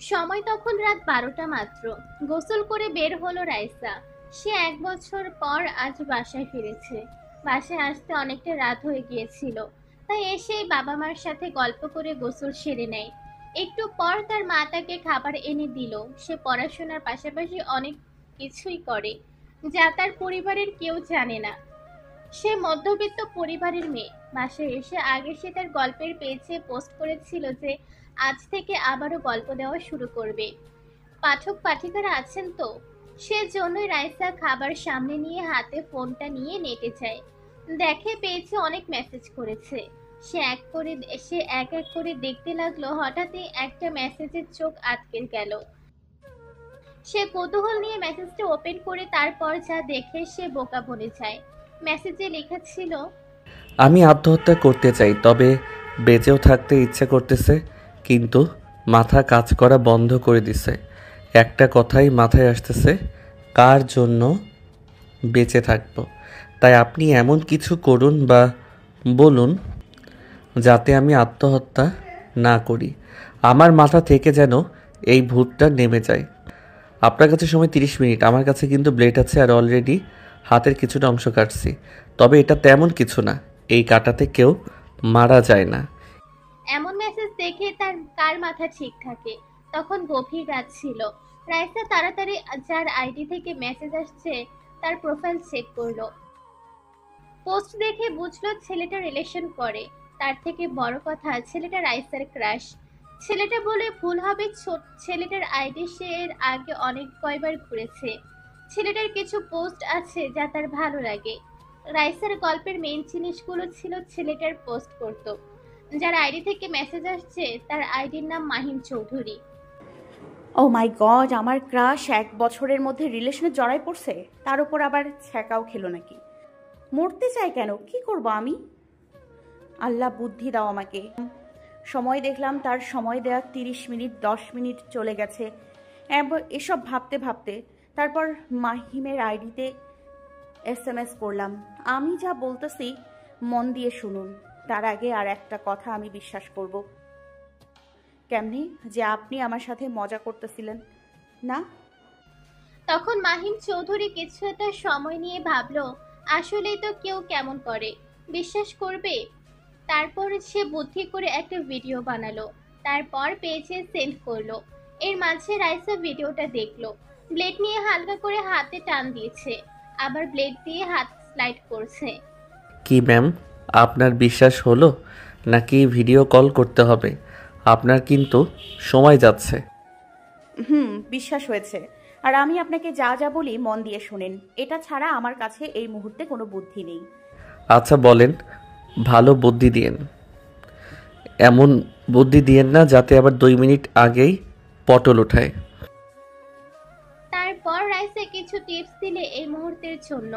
সময় তখন রাত 12টা মাত্র। গোসল করে বের হলো রাইসা। সে 1 বছর পর আজ বাসায় ফিরেছে। বাসায় আসতে অনেকটা রাত হয়ে গিয়েছিল, তাই এসেই বাবা মার সাথে গল্প করে গোসল সেরে নেয়। একটু পর তার মা তাকে খাবার এনে দিল। সে পড়াশোনার পাশাপাশি অনেক কিছুই করে, যা তার পরিবারের কেউ জানে না। সে মধ্যবিত্ত পরিবারের মেয়ে। বাসায় এসে আগে সে তার গল্পের পেজে পোস্ট করেছিল যে আজ থেকে আবারও গল্প দেওয়া শুরু করবে। পাঠক পাঠিকারা আছেন তো, সেজন্যই রাইসা খাবার সামনে নিয়ে হাতে ফোনটা নিয়ে নেটে যায়। দেখে পেয়েছে অনেক মেসেজ করেছে। সে এক এক করে দেখতে লাগলো। হঠাৎই একটা মেসেজের চোখ আটকে গেল। সে কৌতূহল নিয়ে মেসেজটা ওপেন করে তারপর যা দেখে সে বোকা বনে যায়। মেসেজে লেখা ছিল, আমি আত্মহত্যা করতে চাই, তবে বেঁচেও থাকতে ইচ্ছে করতেছে, কিন্তু মাথা কাজ করা বন্ধ করে দিছে। একটা কথাই মাথায় আসতেছে, কার জন্য বেঁচে থাকব। তাই আপনি এমন কিছু করুন বা বলুন যাতে আমি আত্মহত্যা না করি। আমার মাথা থেকে যেন এই ভূতটা নেমে যায়। আপনার কাছে সময় 30 মিনিট, আমার কাছে কিন্তু ব্লেড আছে আর অলরেডি হাতের কিছুটা অংশ কাটছি। তবে এটা তেমন কিছু না, এই কাটাতে কেউ মারা যায় না। এমন মেসেজ দেখে তার কার মাথা ঠিক থাকে। তখন গভীর রাত ছিল। রাইসা তাড়াতাড়ি যার আইডি থেকে মেসেজ আসছে তার প্রোফাইল চেক করলো। পোস্ট দেখে বুঝলো ছেলেটা রিলেশন করে। তার থেকে বড় কথা, ছেলেটা রাইসার ক্রাশ। ছেলেটা বলে ভুল হবে, ছেলেটার আইডি সে এর আগে অনেক কয়বার ঘুরেছে। ছেলেটার কিছু পোস্ট আছে যা তার ভালো লাগে। রাইসার গল্পের মেইন জিনিসগুলো ছিল ছেলেটার পোস্ট করতো। যার আইডি থেকে মেসেজ আসছে তার আইডির নাম মাহিম চৌধুরী। ও মাই গড, আমার ক্রাশ 1 বছরের মধ্যে রিলেশনে জড়াই পড়ছে, তার উপর আবার ছ্যাঁকাও খেলো নাকি। মরতে চাই কেন, কি করব আমি? আল্লাহ বুদ্ধি দাও আমাকে। সময় দেখলাম, তার সময় দেয়া 30 মিনিট 10 মিনিট চলে গেছে। এসব ভাবতে ভাবতে তারপর মাহিমের আইডিতে SMS করলাম, আমি যা বলতেছি মন দিয়ে শুনুন। তার আগে আর একটা কথা আমি বিশ্বাস করব কেমনি যে আপনি আমার সাথে মজা করতেছিলেন না? তখন মাহিম চৌধুরী কিছু একটা সময় নিয়ে ভাবলো, আসলেই তো কেউ কেমন করে, বিশ্বাস করবে। তারপর সে বুদ্ধি করে একটা ভিডিও বানালো, তারপর পেজে সেন্ড করলো। এর মাঝে রাইসা ভিডিওটা দেখলো। ব্লেড নিয়ে হালকা করে হাতে টান দিয়েছে, আবার ব্লেড দিয়ে হাত স্লাইড করছে। কি ম্যাম, আপনার বিশ্বাস হলো নাকি ভিডিও কল করতে হবে? আপনার কিন্তু সময় যাচ্ছে। বিশ্বাস হয়েছে। আর আমি আপনাকে যা যা বলি মন দিয়ে শুনেন। এটা ছাড়া আমার কাছে এই মুহূর্তে কোনো বুদ্ধি নেই। আচ্ছা বলেন, ভালো বুদ্ধি দিয়েন। এমন বুদ্ধি দিয়েন না যাতে আবার 2 মিনিট আগেই পটল ওঠায়। তারপর রাইসা কিছু টিপস দিলে এই মুহূর্তের জন্য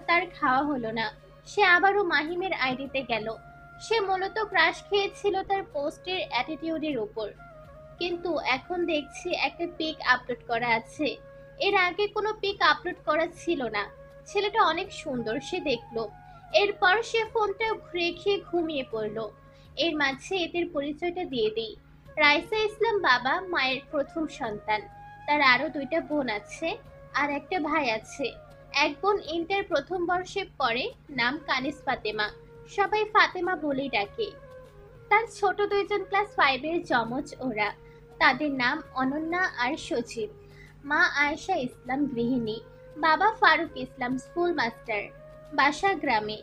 তার খাওয়া হলো না। সে আবারও মাহিমের আইডিতে গেল। সে মূলত ক্রাশ খেয়েছিল তার পোস্টের অ্যাটিটিউডের উপর, কিন্তু এখন দেখছি একটা পিক আপলোড করা আছে। এর আগে কোনো পিক আপলোড করা ছিল না। ছেলেটা অনেক সুন্দর, সে দেখলো। এরপর সে ফোনটা রেখে ঘুমিয়ে পড়লো। এর মাঝে এদের পরিচয়টা দিয়ে দিই। রাইসা ইসলাম বাবা মায়ের প্রথম সন্তান। তার আরো 2টা বোন আছে আর একটা ভাই আছে। এক বোন ইন্টার প্রথম বর্ষে পড়ে, নাম কানিস ফাতেমা। সবাই ফাতেমা বলেই ডাকে। তার ছোট 2জন ক্লাস 5-এর জমজ ওরা। তাদের নাম অনন্যা আর সজীব। মা আয়েশা ইসলাম গৃহিণী, বাবা ফারুক ইসলাম স্কুল মাস্টার, বাসা গ্রামে।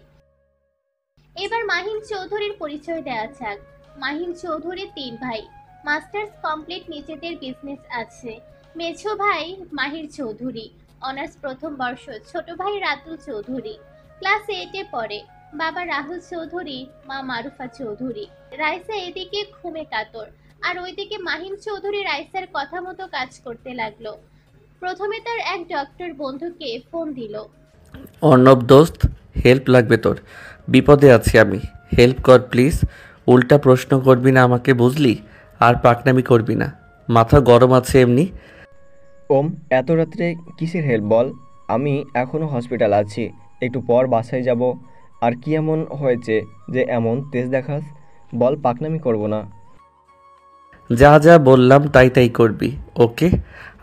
এবার মাহিম চৌধুরীর পরিচয় দেওয়া যাক। মাহিম চৌধুরী 3 ভাই, মাস্টার্স কমপ্লিট, নিজেদের বিজনেস আছে। মেঝো ভাই মাহির চৌধুরী, অনার্স প্রথম বর্ষ। ছোট ভাই রাতুল চৌধুরী, ক্লাস 8-এ পড়ে। বাবা রাহুল চৌধুরী, মা মারুফা চৌধুরী। রাইসা এদিকে ঘুমে কাতর, আর ওইদিকে মাহিম চৌধুরী রাইসার কথা মতো কাজ করতে লাগলো। প্রথমে তার এক ডক্টর বন্ধুকে ফোন দিল। অর্ণব দোস্ত, হেল্প লাগবে তোর, বিপদে আছি আমি, হেল্প কর প্লিজ। উল্টা প্রশ্ন করবি না আমাকে, বুঝলি? আর পাকনামি করবি না, মাথা গরম আছে এমনি। ওম, এত রাত্রে কিসের হেল্প বল? আমি এখনও হসপিটাল আছি, একটু পর বাসায় যাব। আর কি এমন হয়েছে যে এমন তেজ দেখাস? বল, পাকনামি করব না। যা যা বললাম তাই তাই করবি, ওকে?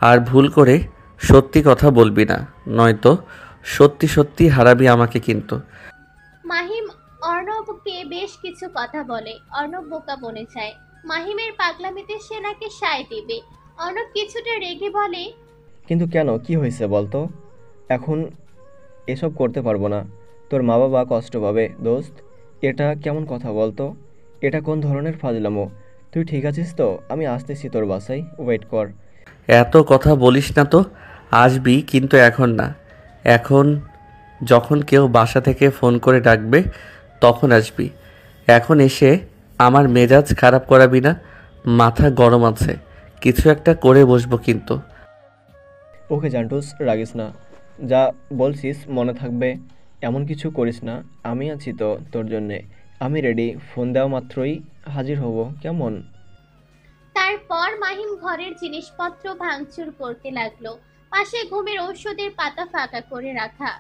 আর ভুল করে সত্যি কথা বলবি না, নয়তো সত্যি সত্যি হারাবি আমাকে কিন্তু। মাহিম অর্ণবকে বেশ কিছু কথা বলে। অর্ণব বোকা বনে যায়। মাহিমের পাগলামিতে সে নাকি সায় দেবে। অর্ণব কিছুটা রেগে বলে, কিন্তু কেন, কি হয়েছে বলতো? এখন এসব করতে পারবো না। তোর মা বাবা কষ্ট পাবে দোস্ত। এটা কেমন কথা বলতো? এটা কোন ধরনের ফাজলামো? তুই ঠিক আছিস তো? আমি আসতেছি তোর বাসায়, ওয়েট কর। এত কথা বলিস না তো। আসবি কিন্তু এখন না। এখন যখন কেউ বাসা থেকে ফোন করে ডাকবে তখন আসবি। এখন এসে আমার মেজাজ খারাপ করাবি না। মাথা গরম আছে, কিছু একটা করে বসবো কিন্তু। ওকে জান্টুস, রাগিস না। যা বলছিস মনে থাকবে, এমন কিছু করিস না। আমি আছি তো তোর জন্যে। আমি রেডি, ফোন দেওয়া মাত্রই হাজির হব, কেমন? তারপর মাহিম ঘরের জিনিসপত্র ভাঙচুর করতে লাগলো। পাশে ঘুমের ঔষধের পাতা ফাঁকা করে রাখা।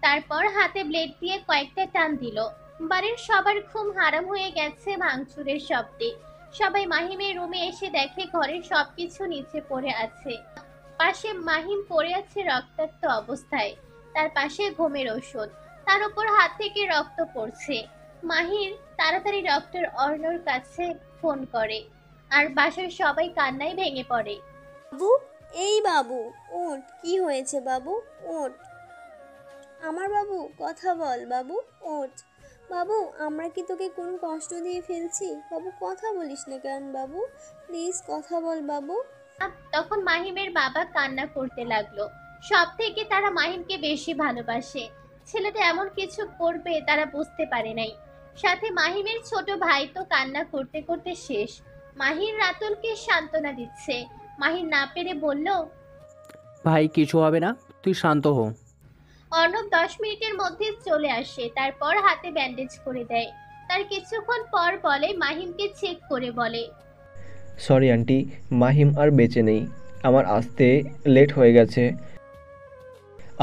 তারপর হাতে ব্লেড দিয়ে কয়েকটা টান দিল। বাড়ির সবার ঘুম হারাম হয়ে গেছে ভাঙচুরের শব্দে। সবাই মাহিমের রুমে এসে দেখে ঘরের সবকিছু নিচে পড়ে আছে। পাশে মাহিম পড়ে আছে রক্তাক্ত অবস্থায়। তার পাশে ঘুমের ওষুধ, তার উপর হাত থেকে রক্ত পড়ছে। মাহির তাড়াতাড়ি ডক্টর অর্ণর কাছে ফোন করে, আর বাসার সবাই কান্নায় ভেঙে পড়ে। বাবু, এই বাবু, ওঠ। কি হয়েছে বাবু? ওঠ আমার বাবু, কথা বল বাবু, ওঠ। বাবু, আমরা কি তোকে কোনো কষ্ট দিয়ে ফেলছি? বাবু, কথা বলিস না কেন বাবু? প্লিজ কথা বল বাবু। তখন মাহিমের বাবা কান্না করতে লাগলো। সব থেকে তারা মাহিমকে বেশি ভালোবাসে। ছেলেটা এমন কিছু করবে তারা বুঝতে পারে নাই। সাথে মাহিমের ছোট ভাই তো কান্না করতে করতে শেষ। মাহির রাতুলকে সান্ত্বনা দিচ্ছে। মাহির না পেরে বলল, ভাই কিছু হবে না, তুই শান্ত হো। অর্ণব 10 মিনিটের মধ্যে চলে আসে। তারপর হাতে ব্যান্ডেজ করে দেয়। তার কিছুক্ষণ পর বলে, মাহিমকে চেক করে বলে, সরি আন্টি, মাহিম আর বেঁচে নেই। আমার আসতে লেট হয়ে গেছে।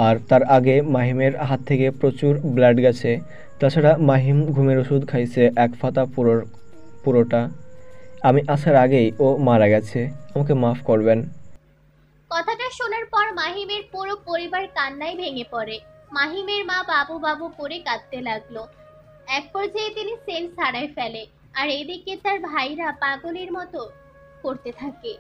আর তার আগে মাহিমের হাত থেকে প্রচুর ব্লাড গেছে। তাছাড়া মাহিম ঘুমের ওষুধ খাইছে এক ফাতা পুরোটা। আমি আসার আগেই ও মারা গেছে। আমাকে মাফ করবেন। কথাটা শোনার পর মাহিমের পুরো পরিবার কান্নায় ভেঙে পড়ে। মাহিমের মা বাবু বাবু করে কাঁদতে লাগলো। এক পর্যায়ে তিনি সেন্স হারায় ফেলে। আর এদিকে তার ভাইরা পাগলের মতো করতে থাকে।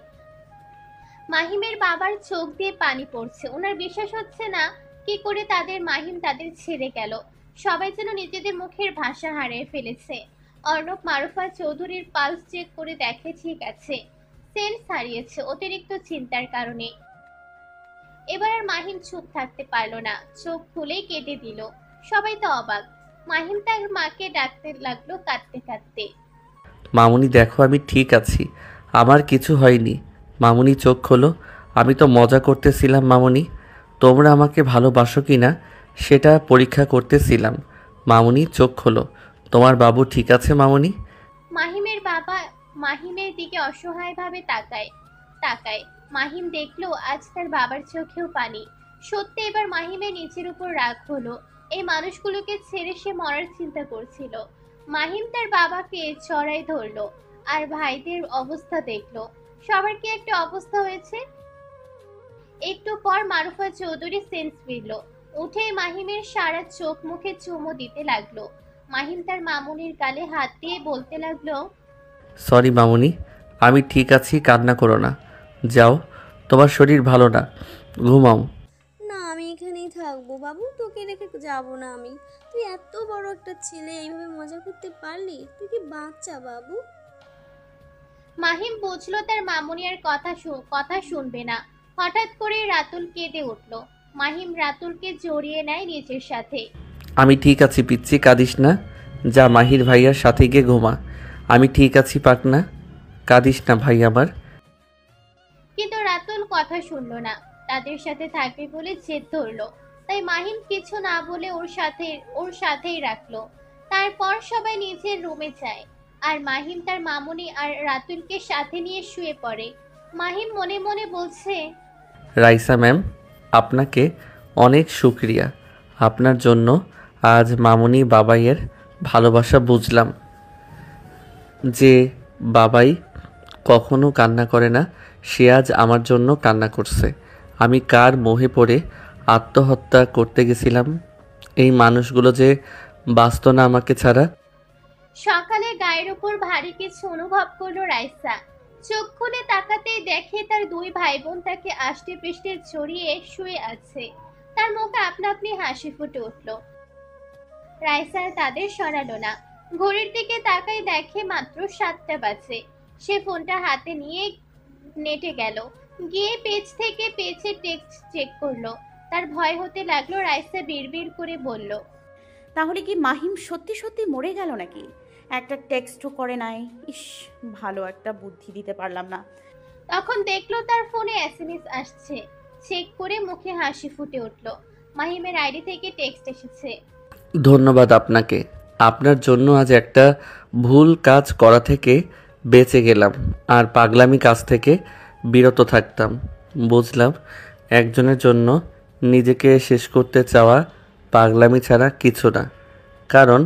মাহিমের বাবার চোখ দিয়ে পানি পড়ছে। ওনার বিশ্বাস হচ্ছে না কি করে মাহিম তাদের ছেড়ে গেল। সবাই যেন নিজেদের মুখের ভাষা হারিয়ে ফেলেছে। অর্ণব মারুফা চৌধুরীর পালস চেক করে দেখে ঠিক আছে, সেন্স হারিয়েছে অতিরিক্ত চিন্তার কারণে। এবার আর মাহিম চুপ থাকতে পারলো না, চোখ খুলেই কেঁদে দিল। সবাই তো অবাক। মাহিম তার মাকে ডাকতে লাগলো কাঁদতে কাঁদতে। মামুনি দেখো, আমি ঠিক আছি, আমার কিছু হয়নি। মামুনি চোখ খোলো, আমি তো মজা করতেছিলাম মামুনি। তোমরা আমাকে ভালোবাসো কি না সেটা পরীক্ষা করতেছিলাম। মামুনি চোখ খোলো, তোমার বাবু ঠিক আছে মামুনি? মাহিমের বাবা মাহিমের দিকে অসহায়ভাবে তাকায় তাকায় মাহিম দেখলো আজ তার বাবার চোখেও পানি। সত্যি এবার মাহিমের নিজের উপর রাগ হলো। এই মানুষগুলোকে ছেড়ে সে মরার চিন্তা করছিল। মাহিম তার বাবাকে চড়াই ধরলো আর ভাইদের অবস্থা দেখলো। সবার কি একটা অবস্থা হয়েছে। একটু পর মারুফা চৌধুরী সেন্স ফিরল। উঠে মাহিমের সারা চোখ মুখে চুমু দিতে লাগলো। মাহিম তার মামুনির গালে হাত দিয়ে বলতে লাগলো, সরি মামুনি, আমি ঠিক আছি, কান্না করো না। যাও, তোমার শরীর ভালো না, ঘুমাও। না, আমি এখানেই থাকবো বাবু, তোকে রেখে যাব না আমি। তুই এত বড় একটা ছেলে, এইভাবে মজা করতে পারলি? তুই কি বাচ্চা বাবু? মাহিম বুঝলো তার মামুনি আর কথা শুনবে না। হঠাৎ করে রাতুল কেঁদে উঠল। মাহিম রাতুলকে জড়িয়ে নেয় নিজের সাথে। আমি ঠিক আছি পিচ্ছি, কাঁদিস না। যা মাহির ভাইয়ার সাথে গিয়ে ঘুমা। আমি ঠিক আছি পাকনা, কাঁদিস না ভাই আমার। কিন্তু রাতুল কথা শুনলো না। তাদের সাথে থাকবে বলে জেদ ধরলো। তাই মাহিম কিছু না বলে ওর সাথেই রাখলো। তারপর সবাই নিজের রুমে যায়। আর মাহিম তার মামুনি আর রাতুলকে সাথে নিয়ে শুয়ে পড়ে। মাহিম মনে মনে বলছে, রাইসা ম্যাম, আপনাকে অনেক শুক্রিয়া। আপনার জন্য আজ মামুনি বাবাইয়ের ভালোবাসা বুঝলাম। যে বাবাই কখনো কান্না করে না, সে আজ আমার জন্য কান্না করছে। আমি কার মোহে পড়ে আত্মহত্যা করতে গেছিলাম। এই মানুষগুলো যে বাঁচত না আমাকে ছাড়া। সকালে গায়ের উপর ভারী কিছু অনুভব করলো রাইসা। চোখ খুলে তাকাতেই দেখে তার দুই ভাই বোন তাকে আষ্টে পৃষ্ঠে জড়িয়ে শুয়ে আছে। তার মুখে আপনা আপনি হাসি ফুটে উঠল। রাইসা আর তাদের সরালো না। ঘড়ির দিকে তাকাই দেখে মাত্র 7টা বাজে। সে ফোনটা হাতে নিয়ে নেটে গেল, গিয়ে পেজ থেকে পেজে টেক্সট চেক করলো। তার ভয় হতে লাগলো। রাইসা বিড়বিড় করে বলল, তাহলে কি মাহিম সত্যি সত্যি মরে গেল নাকি? একটা টেক্সটও করে নাই। ইস, ভালো একটা বুদ্ধি দিতে পারলাম না। তখন দেখলো তার ফোনে এসএমএস আসছে। চেক করে মুখে হাসি ফুটে উঠল। মাহিমের আইডি থেকে টেক্সট এসেছে। ধন্যবাদ আপনাকে। আপনার জন্য আজ একটা ভুল কাজ করা থেকে বেঁচে গেলাম, আর পাগলামি কাজ থেকে বিরত থাকতাম। বুঝলাম একজনের জন্য নিজেকে শেষ করতে চাওয়া পাগলামি ছাড়া কিছু না। কারণ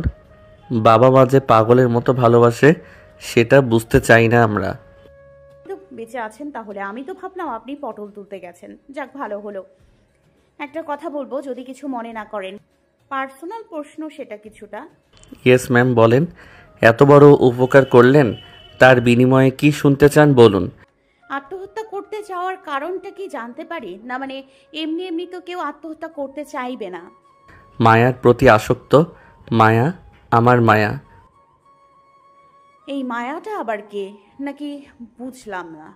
বাবা মা যে পাগলের মতো ভালোবাসে সেটা বুঝতে চাই না আমরা। তো বেঁচে আছেন তাহলে? আমি তো ভাবলাম আপনি পটল তুলতে গেছেন। যাক, ভালো হলো। একটা কথা বলবো, যদি কিছু মনে না করেন। পার্সোনাল প্রশ্ন সেটা কিছুটা। ইয়েস ম্যাম, বলেন। এত বড় উপকার করলেন, তার বিনিময়ে কি শুনতে চান বলুন। আত্মহত্যা করতে চাওয়ার কারণটা কি জানতে পারি? না মানে এমনি এমনি তো কেউ আত্মহত্যা করতে চাইবে না। মায়ার প্রতি আসক্ত। মায়া, আমার মায়া। এই মায়াটা আবার কে? নাকি বুঝলাম না।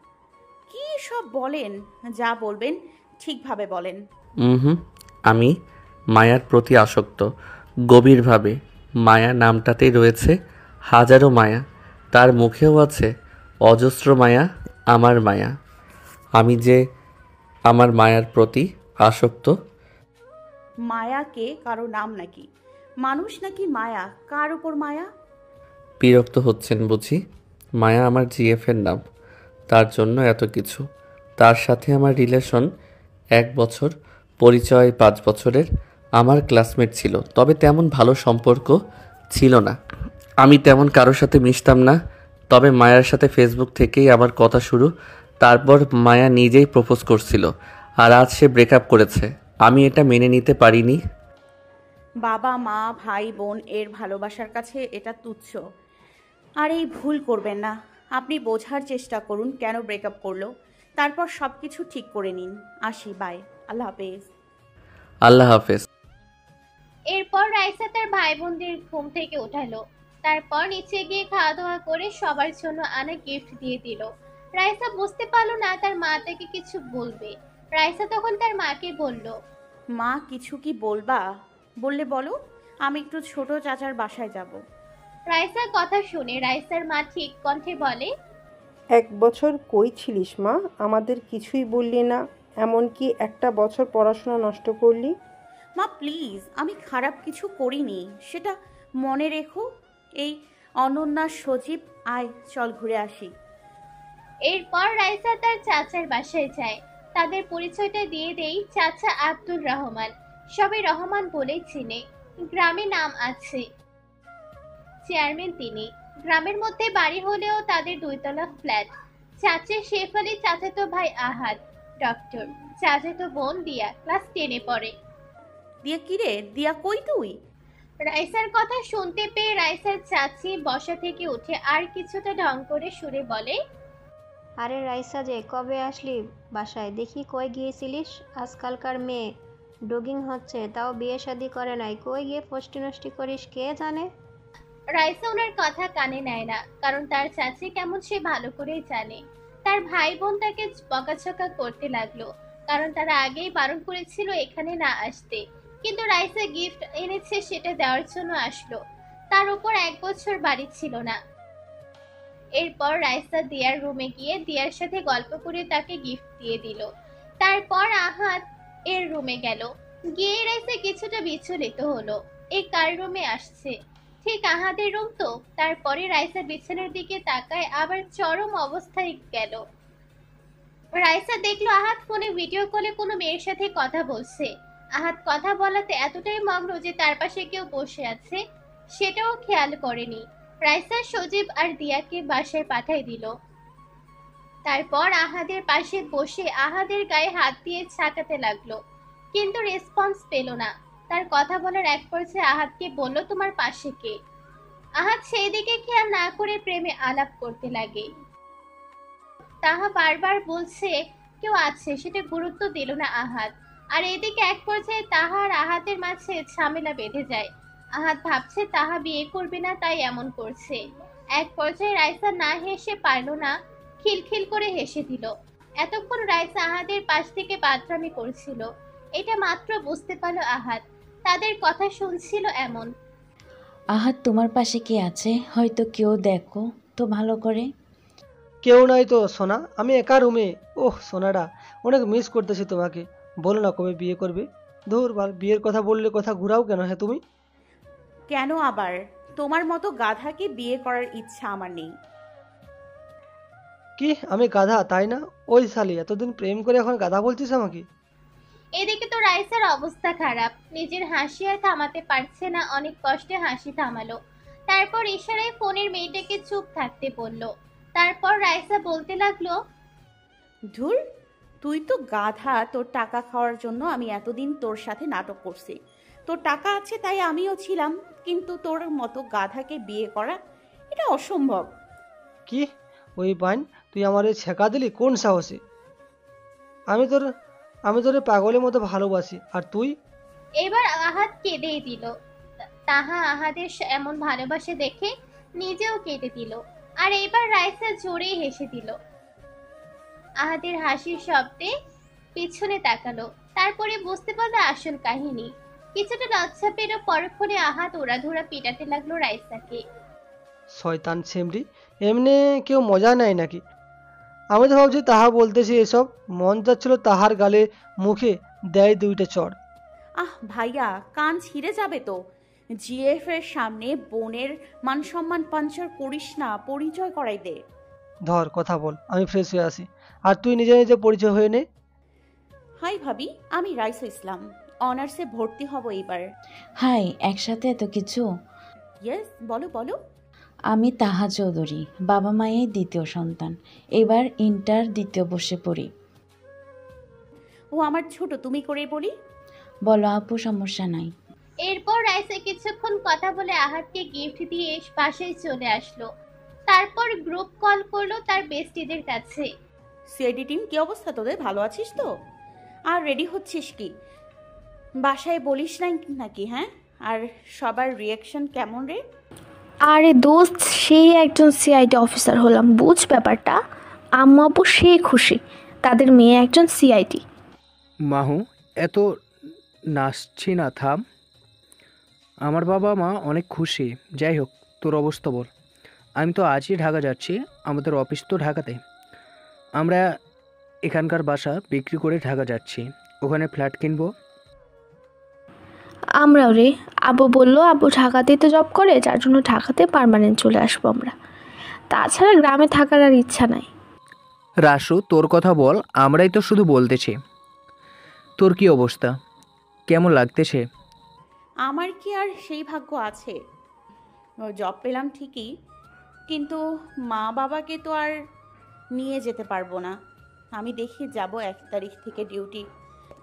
কি সব বলেন? যা বলবেন ঠিকভাবে বলেন। হুম, আমি মায়ার প্রতি আসক্ত গভীরভাবে। মায়া নামটাতেই রয়েছে হাজারো মায়া, তার মুখেও আছে অজস্র মায়া। আমার মায়া। আমি যে আমার মায়ার প্রতি আসক্ত। মায়াকে কারো নাম নাকি? মানুষ নাকি মায়া? কার উপর মায়া? বিরক্ত হচ্ছেন বুঝি? মায়া আমার জিএফের নাম, তার জন্য এত কিছু। তার সাথে আমার রিলেশন 1 বছর, পরিচয় 5 বছরের। আমার ক্লাসমেট ছিল, তবে তেমন ভালো সম্পর্ক ছিল না। আমি তেমন কারোর সাথে মিশতাম না। তবে মায়ার সাথে ফেসবুক থেকেই আমার কথা শুরু। তারপর মায়া নিজেই প্রপোজ করছিল, আর আজ সে ব্রেকআপ করেছে। আমি এটা মেনে নিতে পারিনি। বাবা মা ভাই বোন এর ভালোবাসার কাছে এটা তুচ্ছ। আর এই ভুল করবেন না। আপনি বোঝার চেষ্টা করুন কেন ব্রেকআপ করলো, তারপর সব কিছু ঠিক করে নিন। আসি, বাই, আল্লাহ হাফেজ। আল্লাহ হাফেজ। এরপর রাইসা তার ভাই বোনদের ঘুম থেকে উঠালো। তারপর নিচে গিয়ে খাওয়া দাওয়া করে সবার জন্য আনা গিফট দিয়ে দিল। রাইসা বুঝতে পারলো না তার মা তাকে কিছু বলবে। রাইসা তখন তার মাকে বলল, মা, কিছু কি বলবা? বললে বলো, আমি একটু ছোট চাচার বাসায় যাব। রাইসার কথা শুনে রাইসার মা ঠিক কণ্ঠে বলে, 1 বছর কই ছিলিস মা? আমাদের কিছুই বললি না, এমনকি একটা বছর পড়াশোনা নষ্ট করলি। মা প্লিজ, আমি খারাপ কিছু করিনি, সেটা মনে রেখো। এই অনন্যা, সজীব, আয় চল ঘুরে আসি। এরপর রাইসা তার চাচার বাসায় যায়। তাদের পরিচয়টা দিয়ে দেই, চাচা আব্দুর রহমান। সবাই রহমান বলেই চিনে। গ্রামে নাম আছে, চেয়ারম্যান তিনি। গ্রামের মধ্যে বাড়ি হলেও তাদের 2 তলা ফ্ল্যাট। চাচা শেফ আলী, চাচাতো ভাই আহাদ ডক্টর, চাচাতো বোন দিয়া ক্লাস 10-এ পড়ে। দিয়া, কিরে দিয়া, কই তুই? রাইসার কথা শুনতে পেয়ে রাইসার চাচি বসা থেকে উঠে আর কিছুটা ঢং করে সুরে বলে, আরে রাইসা যে, কবে আসলি বাসায়? দেখি কই গিয়েছিলিস? আজকালকার মেয়ে ডগিং হচ্ছে, তাও বিয়ে শাদি করে নাই। কই গিয়ে ফষ্টি নষ্টি করিস কে জানে। রাইসা ওনার কথা কানে নেয় না, কারণ তার চাচি কেমন সে ভালো করেই জানে। তার ভাই বোন তাকে বকাঝকা করতে লাগলো, কারণ তারা আগেই বারণ করেছিল এখানে না আসতে। কিন্তু রাইসা গিফট এনেছে সেটা দেওয়ার জন্য আসলো। তার উপর 1 বছর বাড়ি ছিল না। এরপর রাইসা দিয়ার রুমে গিয়ে দিয়ার সাথে গল্প করে তাকে গিফট দিয়ে দিল। তারপর আহাদ এর রুমে গেল। গিয়ে রাইসা কিছুটা বিচলিত হলো, এই কার রুমে আসছে? ঠিক আহাদের রুম তো। তারপরে রাইসা বিছানার দিকে তাকায়, আবার চরম অবস্থায় গেল। রাইসা দেখলো আহাদ ফোনে ভিডিও কলে কোনো মেয়ের সাথে কথা বলছে। আহাদ কথা বলাতে এতটাই মগ্ন যে তার পাশে কেউ বসে আছে সেটাও খেয়াল করেনি। রাইসা সজীব আর দিয়াকে বাসায় পাঠাই দিল। তারপর আহাদের পাশে বসে আহাদের গায়ে হাত দিয়ে ছাকাতে লাগলো, কিন্তু রেসপন্স পেল না। তার কথা বলার এক পর্যায়ে আহাদকে বলল, তোমার পাশে কে? আহাদ সেই দিকে খেয়াল না করে প্রেমে আলাপ করতে লাগে। তাহা বারবার বলছে কেউ আছে, সেটা গুরুত্ব দিল না আহাদ। আর এদিকে এক পর্যায়ে তাহা আর আহাদের মাঝে ঝামেলা বেঁধে যায়। আহাদ ভাবছে তাহা বিয়ে করবে না, তাই এমন করছে। এক পর্যায়ে রাইসা না হেসে পারল না, খিলখিল করে হেসে দিল। এতক্ষণ রাইসা আহাদের পাশ থেকে বাদরামি করছিল, এটা মাত্র বুঝতে পারল আহাদ। তাদের কথা শুনছিল এমন। আহাদ তোমার পাশে কে আছে? হয়তো কেউ, দেখো তো ভালো করে। কেউ নাই তো সোনা, আমি একা রুমে। ওহ সোনাটা, অনেক মিস করতেছি তোমাকে। বলো না কবে বিয়ে করবে? ধুর বাল, বিয়ের কথা বললে কথা ঘুরাও কেন? হ্যাঁ তুমি কেন আবার? তোমার মতো গাধাকে বিয়ে করার ইচ্ছা আমার নেই। কি আমি গাধা তাই না? ওই শালি, এতদিন প্রেম করে এখন গাধা বলছিস আমাকে? এদিকে তো রাইসার অবস্থা খারাপ, নিজের হাসি আর থামাতে পারছে না, অনেক কষ্টে হাসি থামালো। তারপর ইশারায় ফোনের মেয়েটাকে চুপ থাকতে বলল। তারপর রাইসা বলতে লাগলো, ধুর, তুই তো গাধা। তোর টাকা খাওয়ার জন্য আমি এতদিন তোর সাথে নাটক করছি। তোর টাকা আছে তাই আমিও ছিলাম, কিন্তু তোর মতো গাধাকে বিয়ে করা এটা অসম্ভব। কি ওই বাইন, তুই আমার ছেঁকা দিলি কোন সাহসে? আমি তোর পাগলের মতো ভালোবাসি, আর তুই? এবার আহাদ কেঁদেই দিল। তাহা আহাদের এমন ভালোবাসে দেখে নিজেও কেঁদে দিল। আর এবার রাইসা জোরেই হেসে দিল। আহাদের হাসির শব্দে পিছনে তাকালো, তারপরে বুঝতে পারলো আসল কাহিনী। কিছুটা লজ্জা পেল, পরক্ষণে আহাদ ওড়াধুরা পিটাতে লাগলো রাইসাকে। শয়তান ছেমড়ি, এমনি কেউ মজা নেয় নাকি? আমি তো ভাবছি তাহা বলতেছি এসব, মন যাচ্ছিল তাহার গালে মুখে দেয় দুইটা চড়। আহ ভাইয়া, কান ছিঁড়ে যাবে তো। জিএফ এর সামনে বোনের মান সম্মান পাঞ্চার করিস না, পরিচয় করাই দে। ধর কথা বল, আমি ফ্রেশ হয়ে আসি। আর তুই নিজে নিজে পরিচয় হয়ে নে। হাই ভাবি, আমি রাইসা ইসলাম, অনার্সে ভর্তি হব এবার। হাই, একসাথে এত কিছু? ইয়েস, বলো বলো। আমি তাহা চৌধুরী, বাবা মায়ের দ্বিতীয় সন্তান, এবার ইন্টার দ্বিতীয় বর্ষে পড়ি। ও আমার ছোট, তুমি করে বলি। বলো আপু, সমস্যা নাই। এরপর রাইসা কিছুক্ষণ কথা বলে আহাদকে গিফট দিয়ে বাসায় চলে আসলো। তারপর গ্রুপ কল করলো তার বেস্টিদের কাছে। সিআইডি টিম, কি অবস্থা তোদের? ভালো আছিস তো? আর রেডি হচ্ছিস কি? বাসায় বলিস নাই নাকি? হ্যাঁ, আর সবার রিয়াকশন কেমন রে? আরে দোস্ত, সেই একজন সিআইডি অফিসার হলাম, বুঝ ব্যাপারটা। আম্মু আব্বু সেই খুশি, তাদের মেয়ে একজন সিআইডি। মাহু, এত নাচছি না, থাম। আমার বাবা মা অনেক খুশি। যাই হোক, তোর অবস্থা বল। আমি তো আজই ঢাকা যাচ্ছি, আমাদের অফিস তো ঢাকাতে। আমরা এখানকার বাসা বিক্রি করে ঢাকা যাচ্ছি, ওখানে ফ্ল্যাট কিনবো। আমরাও রে, আব্বু বললো আব্বু ঢাকাতেই তো জব করে, যার জন্য ঢাকাতে পার্মানেন্ট চলে আসবো আমরা। তাছাড়া গ্রামে থাকার আর ইচ্ছা নাই। রাসু, তোর কথা বল, আমরাই তো শুধু বলতেছি। তোর কি অবস্থা, কেমন লাগতেছে? আমার কি আর সেই ভাগ্য আছে? জব পেলাম ঠিকই, কিন্তু মা বাবাকে তো আর নিয়ে যেতে পারবো না। আমি দেখি যাব 1 তারিখ থেকে ডিউটি,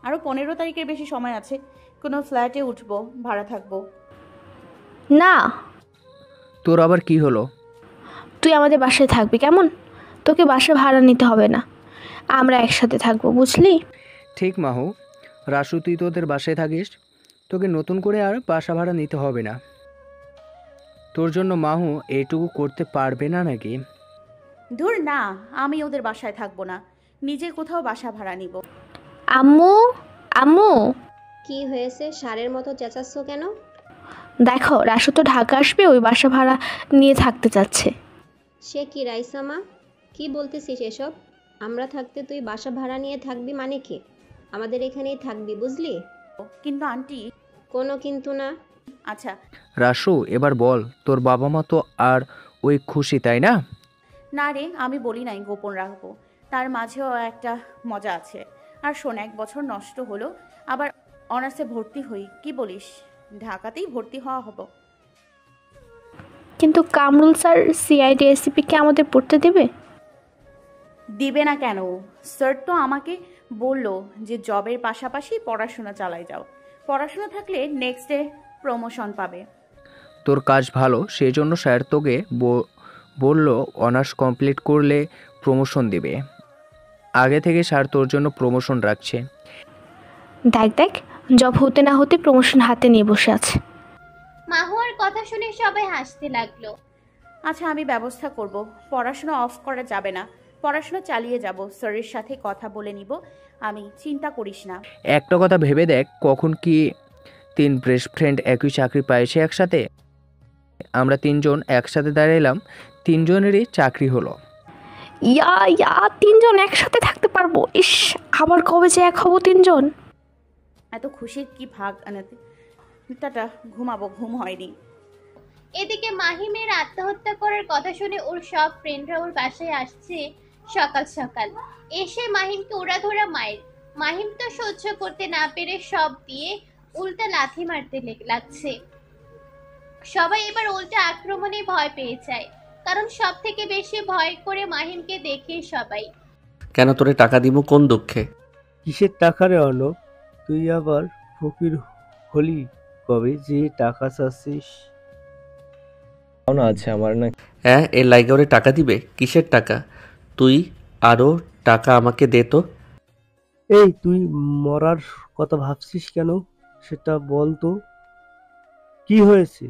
আরও 15 তারিখের বেশি সময় আছে। কোনো ফ্ল্যাটে উঠবো, ভাড়া থাকবো। না, তোর আবার কি হলো? তুই আমাদের বাসায় থাকবি কেমন? তোকে বাসা ভাড়া নিতে হবে না, আমরা একসাথে থাকবো, বুঝলি? ঠিক মাহু, রাসু তুই তোদের বাসায় থাকিস, তোকে নতুন করে আর বাসা ভাড়া নিতে হবে না। তোর জন্য মাহু এইটুকু করতে পারবে না নাকি? ধুর না, আমি ওদের বাসায় থাকবো না, নিজে কোথাও বাসা ভাড়া নিব। আম্মু, আম্মু, কি হয়েছে? সারের মতো চেঁচাচ্ছ কেন? দেখো রাসু তো ঢাকা আসবে, ওই বাসা ভাড়া নিয়ে থাকতে চাচ্ছে। সে কি রাইসা মা, কি বলতেছিস এসব? আমরা থাকতে তুই বাসা ভাড়া নিয়ে থাকবি মানে কি? আমাদের এখানেই থাকবি, বুঝলি? কিন্তু আন্টি। কোনো কিন্তু না। আচ্ছা রাসু, এবার বল, তোর বাবা মা তো আর ওই খুশি, তাই না? না রে, আমি বলি নাই, গোপন রাখবো। তার মাঝেও একটা মজা আছে। আর শোন, 1 বছর নষ্ট হলো, আবার অনার্সে ভর্তি হই, কি বলিস? ঢাকাতেই ভর্তি হওয়া হবো। কিন্তু কামরুল স্যার সিআইডি এসিপি কে আমাদের পড়তে দেবে? দিবে না কেন? স্যার তো আমাকে বলল যে জবের পাশাপাশি পড়াশোনা চালাই যাও। পড়াশোনা থাকলে নেক্সট ডে প্রমোশন পাবে। তোর কাজ ভালো, সেই জন্য স্যার তোকে বলল অনার্স কমপ্লিট করলে প্রমোশন দেবে। আগে থেকে স্যার তোর জন্য প্রমোশন রাখছে। দেখ দেখ, জব হতে না হতে প্রমোশন হাতে নিয়ে বসে আছে। মাহুয়ার কথা শুনে সবাই হাসতে লাগলো। আচ্ছা, আমি ব্যবস্থা করব। পড়াশোনা অফ করা যাবে না, পড়াশোনা চালিয়ে যাব। স্যারের সাথে কথা বলে নিব আমি, চিন্তা করিস না। একটা কথা ভেবে দেখ, কখন কি 3 বেস্ট ফ্রেন্ড একই চাকরি পাইছে একসাথে। আমরা 3 জন একসাথে দাঁড়াইলাম, 3 জনেরই চাকরি হলো। ইয়া ইয়া, 3 জন একসাথে থাকতে পারবো। ইস, আবার কবে যে এক হবো 3 জন। এত খুশির কি ভাগ আনাতে। টাটা, ঘুমাবো, ঘুম হয়নি। এদিকে মাহিমের আত্মহত্যা করার কথা শুনে ওর সব ফ্রেন্ডরা ওর বাসায় আসছে সকাল সকাল। এসে মাহিমকে ওড়াধরা মায়ের। মাহিম তো সহ্য করতে না পেরে সব দিয়ে উল্টা লাথি মারতে লাগছে। সবাই এবার উল্টা আক্রমণে ভয় পেয়ে যায়, কারণ সব থেকে বেশি ভয় করে মাহিমকে দেখে সবাই। কেন তোরে টাকা দিব কোন দুঃখে? কিসের টাকা রে অর্ণব? তুই আবার ফকির হলি কবে যে টাকা চাচ্ছিস? পাওনা আছে আমার না। হ্যাঁ, এর লাইগে ওরে টাকা দিবে? কিসের টাকা? তুই আরো টাকা আমাকে দে তো। এই তুই মরার কথা ভাবছিস কেন সেটা বল তো। কি হয়েছে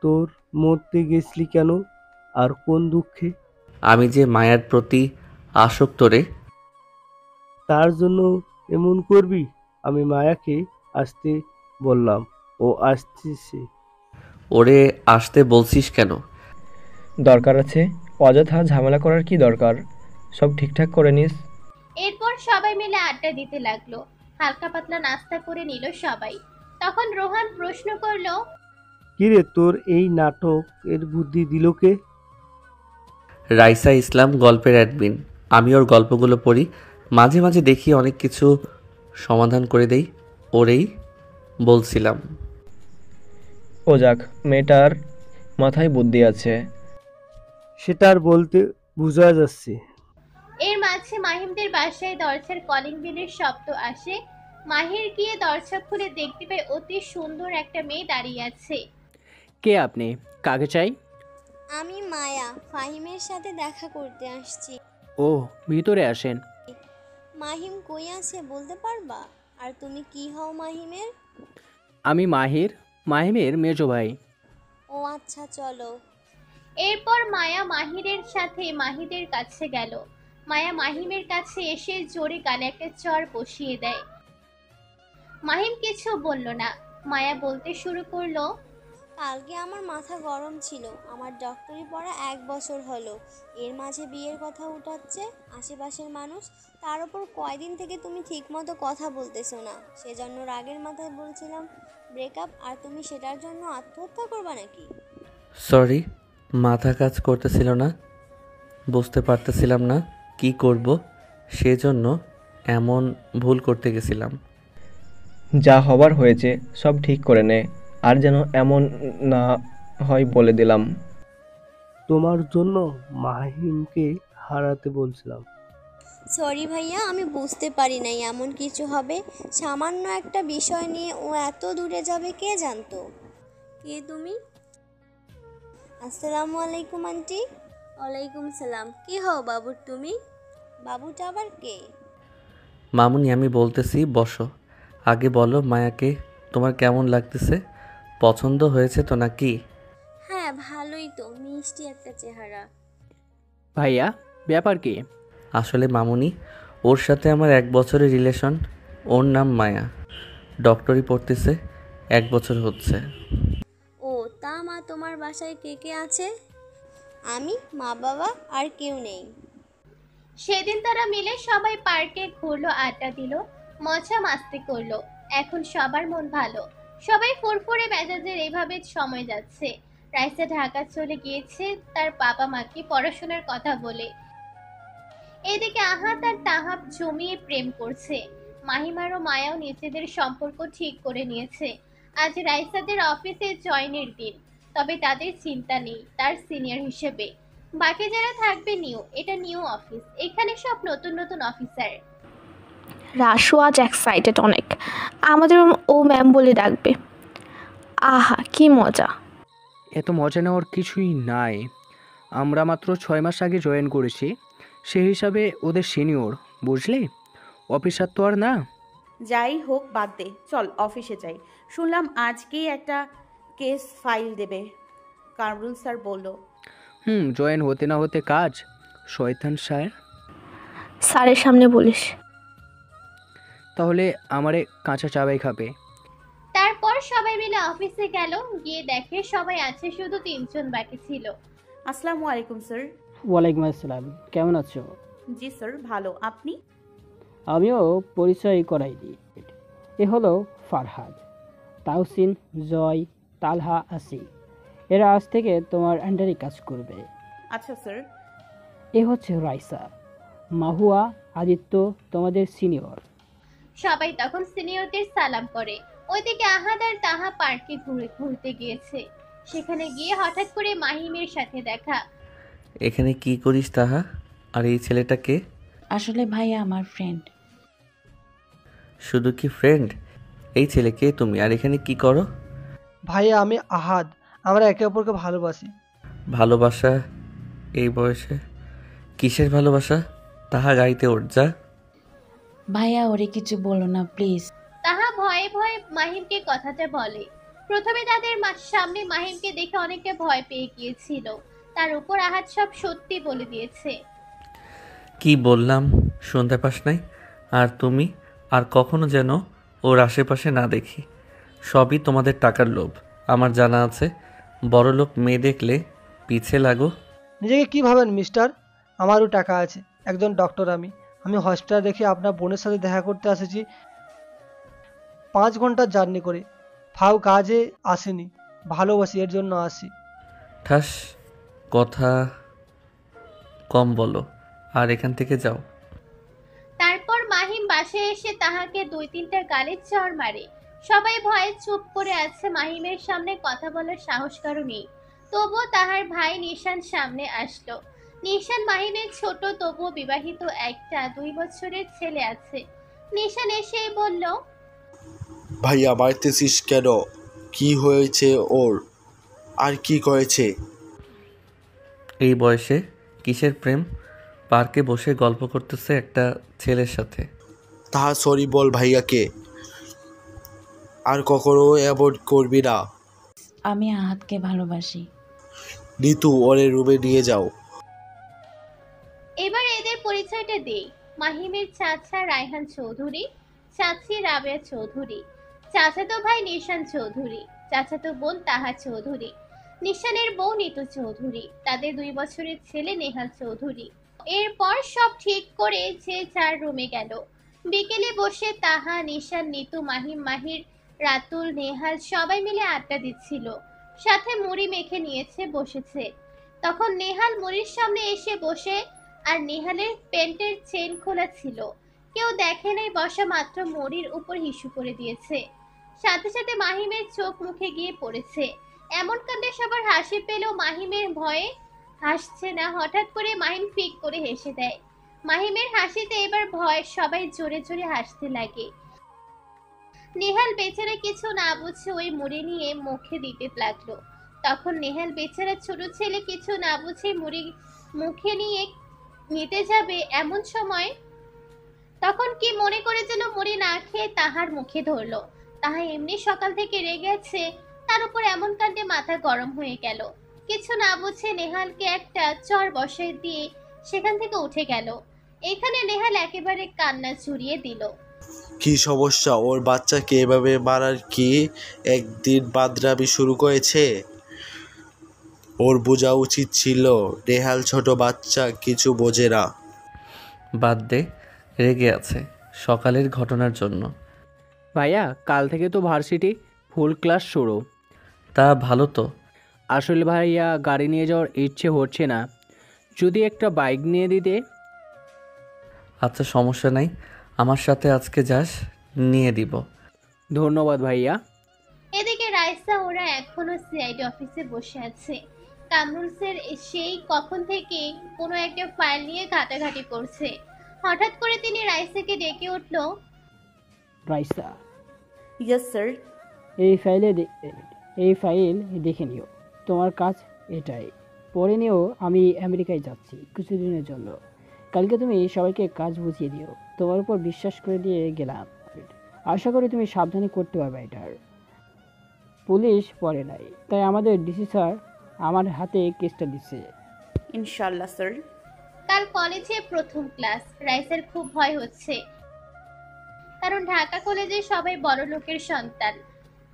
তোর? মরতে গেছলি কেন আর কোন দুঃখে? আমি যে মায়ার প্রতি আসক্ত রে। তার জন্য এমন করবি? আমি মায়াকে আসতে বললাম, ও আসতেছে। ওরে আসতে বলছিস কেন? দরকার আছে, অযথা ঝামেলা করার কি দরকার? সব ঠিকঠাক করে নিস। এরপর সবাই মিলে আড্ডা দিতে লাগলো। হালকা পাতলা নাস্তা করে নিল সবাই। তখন রোহান প্রশ্ন করলো, কিরে তোর এই নাটক এর বুদ্ধি দিল কে? রাইসা ইসলাম, গল্পের অ্যাডমিন। আমি ওর গল্পগুলো পড়ি, মাঝে মাঝে দেখি, অনেক কিছু সমাধান করে দেই। ওরেই বলছিলাম। ও যাক, মেয়েটার মাথায় বুদ্ধি আছে। সেটা আর বলতে বোঝা যাচ্ছে। এর মাঝে মাহিমদের বাসায় দরজার কলিং বেলের শব্দ আসে। মাহির গিয়ে দরজা খুলে দেখতে পায় অতি সুন্দর একটা মেয়ে দাঁড়িয়ে আছে। কে আপনি? কাকে চাই? আমি মায়া, ফাহিমের সাথে দেখা করতে আসছি। ও, ভিতরে আসেন। মাহিম কই আছে বলতে পারবা? আর তুমি কি হও মাহিমের? আমি মাহিমের মেজো ভাই। ও আচ্ছা, চলো। এরপর মায়া মাহিরের সাথে মাহিদের কাছে গেল। মায়া মাহিমের কাছে এসে জোরে গালে একটা চড় বসিয়ে দেয়। মাহিম কিছু বলল না। মায়া বলতে শুরু করলো, কালকে আমার মাথা গরম ছিল। আমার ডক্টরি পড়া 1 বছর হলো। এর মাঝে বিয়ের কথা উঠাচ্ছে আশেপাশের মানুষ। তার উপর কয়দিন থেকে তুমি ঠিকমতো কথা বলতেছো না। সেজন্য রাগের মাথায় বলছিলাম ব্রেকআপ, আর তুমি সেটার জন্য আত্মহত্যা করবা নাকি? সরি, মাথা কাজ করতেছিল না, বুঝতে পারতেছিলাম না কি করব, সেজন্য এমন ভুল করতে গেছিলাম। যা হবার হয়েছে সব ঠিক করে নে, আর যেন এমন না হয় বলে দিলাম। তোমার জন্য মাহিমকে হারাতে বলছিলাম। সরি ভাইয়া, আমি বুঝতে পারি নাই এমন কিছু হবে। সামান্য একটা বিষয় নিয়ে ও এত দূরে যাবে, কে জানতো? কে তুমি? আসসালামু আলাইকুম আন্টি। ওয়ালাইকুম সালাম। কি হও বাবুর তুমি? বাবুটা আবার কে? মামুনি, আমি বলতেছি বসো। আগে বলো, মায়াকে তোমার কেমন লাগতেছে? পছন্দ হয়েছে তো নাকি? হ্যাঁ, ভালোই তো, মিষ্টি একটা চেহারা। ভাইয়া, ব্যাপার কি? আসলে মামুনি, ওর সাথে আমার 1 বছরের রিলেশন। ওর নাম মায়া, ডক্টরি পড়তেছে, 1 বছর হচ্ছে। ও, তা মা তোমার বাসায় কে কে আছে? আমি, মা বাবা, আর কেউ নেই। সেদিন তারা মিলে সবাই পার্কে ঘুরলো, আড্ডা দিল, মজা মাস্তি করলো। এখন সবার মন ভালো, সবাই ফুরফুরে মেজাজের এইভাবে সময় যাচ্ছে। রাইসা ঢাকা চলে গিয়েছে তার বাবা মাকে পড়াশোনার কথা বলে। এদিকে আহাত আর তাহাব জমিয়ে প্রেম করছে। মাহিমার ও মায়াও নিজেদের সম্পর্ক ঠিক করে নিয়েছে। আজ রাইসাদের অফিসে জয়েনের দিন, তবে তাদের চিন্তা নেই তার সিনিয়র হিসেবে। বাকি যারা থাকবে নিউ, এটা নিউ অফিস, এখানে সব নতুন নতুন অফিসার। রাশু আজ এক্সাইটেড অনেক, আমাদের ও ম্যাম বলে ডাকবে। আহা কি মজা। এত মজা নেওয়ার কিছুই নাই। আমরা মাত্র 6 মাস আগে জয়েন করেছি, সেই হিসাবে ওদের সিনিয়র, বুঝলি? অফিসার তো আর না। যাই হোক বাদ দে, চল অফিসে যাই। শুনলাম আজকেই একটা কেস ফাইল দেবে, কামরুল স্যার বলল। জয়েন হতে না হতে কাজ। শয়তান স্যার। স্যারের সামনে বলিস। তাহলে আমারে কাঁচা চাবাই খাবে। তারপর সবাই মিলে অফিসে গেল, গিয়ে দেখে সবাই আছে, শুধু 3 জন বাকি ছিল। আসসালামু আলাইকুম স্যার। ওয়ালাইকুম আসসালাম, কেমন আছো? জি স্যার ভালো, আপনি? আমিও পরিচয় করাই দিই। এ হলো ফারহাদ, তাওসিন, জয়, তালহা, আসি। এরা আজ থেকে তোমার আন্ডারে কাজ করবে। আচ্ছা স্যার। এ হচ্ছে রাইসা, মাহুয়া, আদিত্য তোমাদের সিনিয়র। সবাই তখন সিনিয়রদের সালাম করে। ওইদিকে আহাদ আর তাহা পার্কে ঘুরতে গিয়েছে। সেখানে গিয়ে হঠাৎ করে মাহিমের সাথে দেখা। এখানে কি করিস তাহা? আর এই ছেলেটা কে? আসলে ভাইয়া আমার ফ্রেন্ড। শুধু কি ফ্রেন্ড? এই ছেলে কে তুমি, আর এখানে কি করো? ভাইয়া আমি আহাদ, আমরা একে অপরকে ভালোবাসি। ভালোবাসা এই বয়সে? কিসের ভালোবাসা? তাহা গাড়িতে ওঠ যা। ভাইয়া ওরে কিছু বলো না প্লিজ। তাহা ভয়ে ভয়ে মাহিমকে কথাটা বলে। প্রথমে তাদের সামনে মাহিমকে দেখে অনেকটা ভয় পেয়ে গিয়েছিল, তার উপর আহাদ সব সত্যি বলে দিয়েছে। কি বললাম শুনতে পাস নাই? আর তুমি আর কখনো যেন ওর আশেপাশে না দেখি। সবই তোমাদের টাকার লোভ। আমার জানা আছে, বড়লোক মেয়ে দেখলে পিছে লাগো। নিজেকে কি ভাবেন মিস্টার? আমারও টাকা আছে, একজন ডক্টর। আমি হসপিটাল রেখে আপনার বোনের সাথে দেখা করতে এসেছি 5 ঘন্টার জার্নি করে। ফাউ কাজে আসেনি, ভালোবাসি এর জন্য আসি। ঠাস, কথা কম বলো আর এখান থেকে যাও। তারপর মাহিম বাসায় এসে তাহাকে 2-3টা গালে চড় মারে। সবাই ভয়ে চুপ করে আছে, মাহিমের সামনে কথা বলার সাহস কারো নেই। তবুও তাহার ভাই নিশান সামনে আসলো। নিশান মাহিমের ছোট, তবুও বিবাহিত একটা 2 বছরের ছেলে আছে। নিশান এসেই বলল, ভাইয়া মারতেছিস কেন? কি হয়েছে ওর? আর কি করেছে? এই বয়সে কিসের প্রেম? পার্কে বসে গল্প করতেছে একটা ছেলের সাথে। তাহা সরি বল ভাইয়াকে, আর কখনো অ্যাভয়েড করবি না। আমি আহাদকে ভালোবাসি। নিতু ওরে রুমে নিয়ে যাও। এবার এদের পরিচয়টা দেই। মাহিমের চাচা রায়হান চৌধুরী, চাচি রাবেয়া চৌধুরী, চাচাতো ভাই নিশান চৌধুরী, চাচাতো বোন তাহা চৌধুরী, নিশানের বউ নিতু চৌধুরী, তাদের 2 বছরের ছেলে নেহাল চৌধুরী। এরপর সব ঠিক করে যে যার রুমে গেল। বিকেলে বসে তাহা, নিশান, নিতু, মাহিম, মাহির, রাতুল, নেহাল সবাই মিলে আড্ডা দিচ্ছিল। সাথে মুড়ি মেখে নিয়েছে, বসেছে। তখন নেহাল মুড়ির সামনে এসে বসে, আর নেহালের প্যান্টের চেন খোলা ছিল। কেউ দেখে নাই, বসা মাত্র মুড়ির উপর হিসু করে দিয়েছে। সাথে সাথে মাহিমের চোখ মুখে গিয়ে পড়েছে। এমন কাণ্ডে সবার হাসি পেলেও মাহিমের ভয়ে হাসছে না। হঠাৎ করে মাহিম ফিক করে হেসে দেয়। মাহিমের হাসিতে এবার ভয়, সবাই জোরে জোরে হাসতে লাগে। নেহাল বেচারা কিছু না বুঝে ওই মুড়ি নিয়ে মুখে দিতে লাগলো। তখন নেহাল বেচারা ছোট ছেলে কিছু না বুঝে মুড়ি মুখে নিতে যাবে, এমন সময় তখন কি মনে করে যেন মুড়ি না খেয়ে তাহার মুখে ধরলো। তাহা এমনি সকাল থেকে রেগে আছে, তার উপর এমন কাণ্ডে মাথা গরম হয়ে গেল। কিছু না বুঝে নেহালকে একটা চর বসায় দিয়ে সেখান থেকে উঠে গেল। এখানে নেহাল একেবারে কান্না জুড়িয়ে দিল। কি সমস্যা? ওর বাচ্চাকে এভাবে মারার কি একদিন বাদরামি শুরু করেছে? ওর বোঝা উচিত ছিল, নেহাল ছোট বাচ্চা, কিছু বোঝে না। বাদ দে, রেগে আছে সকালের ঘটনার জন্য। ভাইয়া কাল থেকে তো ভার্সিটি ফুল ক্লাস শুরু। তা ভালো তো। আসলে ভাইয়া গাড়ি নিয়ে যাওয়ার ইচ্ছে হচ্ছে না, যদি একটা বাইক নিয়ে দিতে। আচ্ছা সমস্যা নাই, আমার সাথে আজকে যাস, নিয়ে দিব। ধন্যবাদ ভাইয়া। এদিকে রাইসা ওরা এখনো সিআইডি অফিসে বসে আছে। কামরুলসের সেই কখন থেকে কোনো একটা ফাইল নিয়ে ঘাটাঘাটি করছে। হঠাৎ করে তিনি রাইসাকে ডেকে উঠল। Raisa, yes sir. এই ফাইল দেখে নিও। তোমার কাজ এটাই। পরে নিও, আমি আমেরিকায় যাচ্ছি কিছুদিনের জন্য। কালকে তুমি সবাইকে কাজ বুঝিয়ে দিও। তোমার উপর বিশ্বাস করে দিয়ে গেলাম, আশা করি তুমি সাবধানে করতে পারবে। এটার পুলিশ পরে নাই, তাই আমাদের ডিসি স্যার আমার হাতে কেসটা দিচ্ছে। ইনশাল্লাহ স্যার। কাল কলেজে প্রথম ক্লাস। রাইসার খুব ভয় হচ্ছে, কারণ ঢাকা কলেজে সবাই বড় লোকের সন্তান,